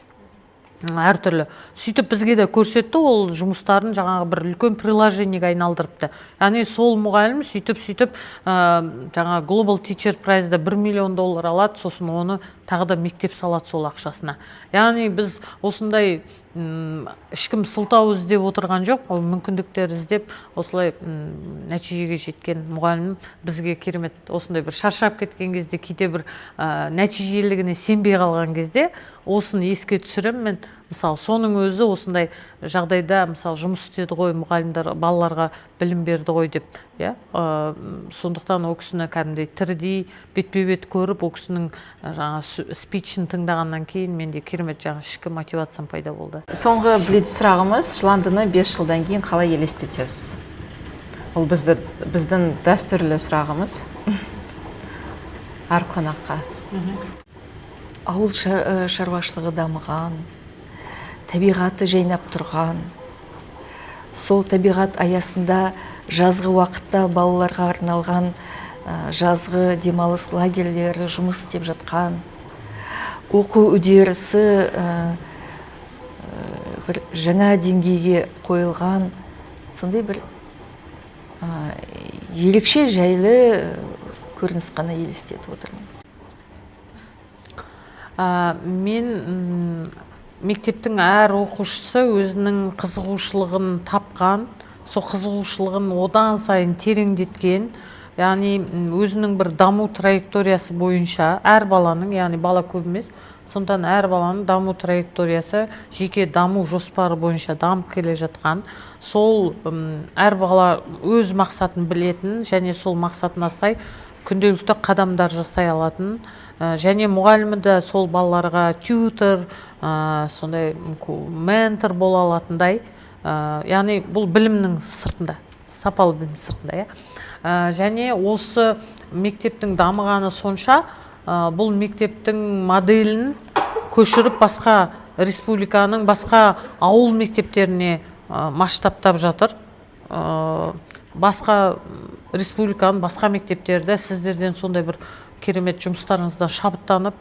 Әртүрлі. Сөйтіп бізге де көрсетті, ол жұмыстарын жаңағы бір үлкен приложениеге айналдырыпты. Яғни сол мұғалім сөйтіп жаңа Global Teacher Prize'да $1 миллион алады, сосын оны тағы да мектеп салады сол ақшасына. Яғни біз осындай ешкім сылтау іздеп отырған жоқ, ол мүмкіндіктер іздеп осылай нәтижеге жеткен мұғалім бізге керемет. Осындай бір шаршап кеткен кезде, кейде бір нәтижелігіне сенбей қалған кезде осын еске түсірем мен. Мысалы, соның өзі осындай жағдайда мысалы жұмыс істеді ғой, мұғалімдер балаларға білім берді ғой деп, сондықтан ол кісіні кәдімгідей тірідей бетпе-бет көріп, ол кісінің жаңа спичін тыңдағаннан кейін менде керемет жаңа ішкі мотивациям пайда болды. Соңғы блиц сұрағымыз, Жыландыны 5 жылдан кейін қалай елестетесіз? Ол біздің дәстүрлі сұрағымыз әр қонаққа. Ауыл шаруашылығы дамыған, табиғаты жайнап тұрған, сол табиғат аясында жазғы уақытта балаларға арналған жазғы демалыс лагерлері жұмыс істеп жатқан, оқу үдерісі бір жаңа деңгейге қойылған, сондай бір ерекше жайлы көрініс қана елестетіп отырмын. Мен мектептің әр оқушысы өзінің қызығушылығын тапқан, сол қызығушылығын одан сайын тереңдеткен, яғни өзінің бір даму траекториясы бойынша әр баланың, яғни бала көп емес, сондықтан әр баланың даму траекториясы жеке даму жоспары бойынша дамып келе жатқан, сол әр бала өз мақсатын білетін және сол мақсатына сай күнделікті қадамдар жасай алатын, және мұғалімі де сол балаларға тьютер, сондай ментор бола алатындай, яғни бұл білімнің сыртында, сапалы білім сыртында. Және осы мектептің дамығаны сонша, бұл мектептің моделін көшіріп басқа республиканың басқа ауыл мектептеріне масштабтап жатыр. Басқа республиканың басқа мектептерді сіздерден сондай бір керемет жұмыстарыңыздан шабыттанып,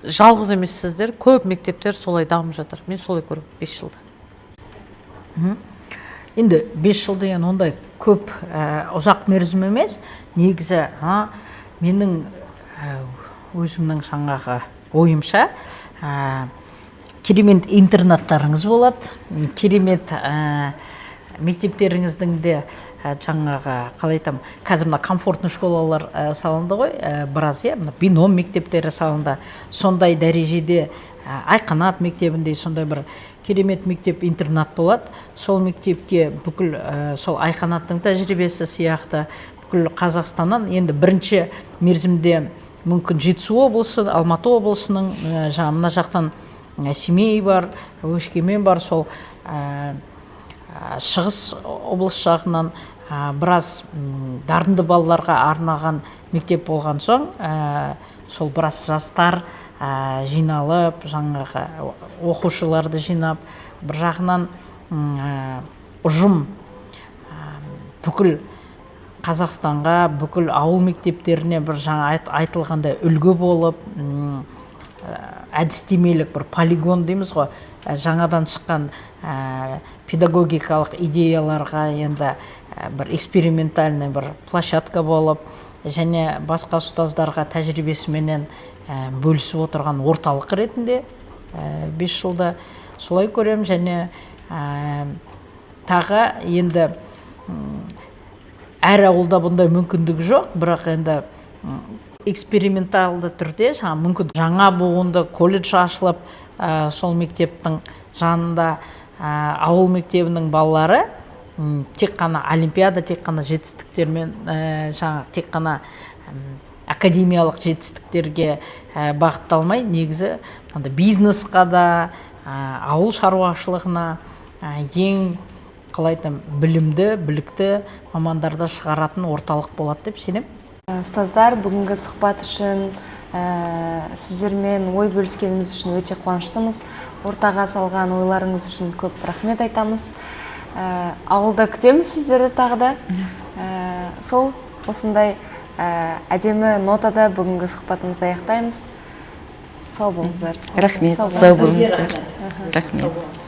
жалғыз емес сіздер, көп мектептер солай дамып жатыр. Мен солай көрем 5 жылда. Енді 5 жыл деген ондай көп ұзақ мерзім емес. Негізі менің өзімнің жаңағы ойымша керемет интернаттарыңыз болады, керемет мектептеріңіздің де жаңағы қалай айтамын, қазір мына комфортный школалар салынды ғой, біраз, мына бином мектептері салынды. Сондай дәрежеде Айқанат мектебіндей сондай бір керемет мектеп интернат болады. Сол мектепке бүкіл сол Айқанаттың тәжірибесі сияқты бүкіл Қазақстаннан енді бірінші мерзімде мүмкін Жетісу облысы, Алматы облысының жаңа мына жақтан Семей бар, Өскемен бар, сол шығыс облыс жағынан біраз дарынды балаларға арнаған мектеп болған соң, сол біраз жастар жиналып, жаңағы оқушыларды жинап, бір жағынан ұжым бүкіл Қазақстанға, бүкіл ауыл мектептеріне бір жаңа айтылғандай үлгі болып, әдістемелік бір полигон дейміз ғой, жаңадан шыққан педагогикалық идеяларға енді бір экспериментальный бір площадка болып, және басқа ұстаздарға тәжірибесіменен бөлісіп отырған орталық ретінде 5 жылда солай көрем. Және тағы енді әр ауылда бұндай мүмкіндік жоқ, бірақ енді эксперименталды түрде мүмкін жаңа буынды колледж ашылып, сол мектептің жанында ауыл мектебінің балалары тек қана олимпиада, тек қана жетістіктермен, тек қана академиялық жетістіктерге бағытталмай, негізі бизнесқа да, ауыл шаруашылығына ең қалай айтам, білімді, білікті мамандарды шығаратын орталық болады деп сенем. Ұстаздар, бүгінгі сұхбат үшін, сіздермен ой бөліскеніміз үшін өте қуаныштымыз. Ортаға салған ойларыңыз үшін көп рахмет айтамыз. Ауылда күтеміз сіздерді тағы да. Сол осындай әдемі нотада бүгінгі сұхбатымызды аяқтаймыз. Сау болыңыздар. Рахмет, сау болыңыздар. Рахмет.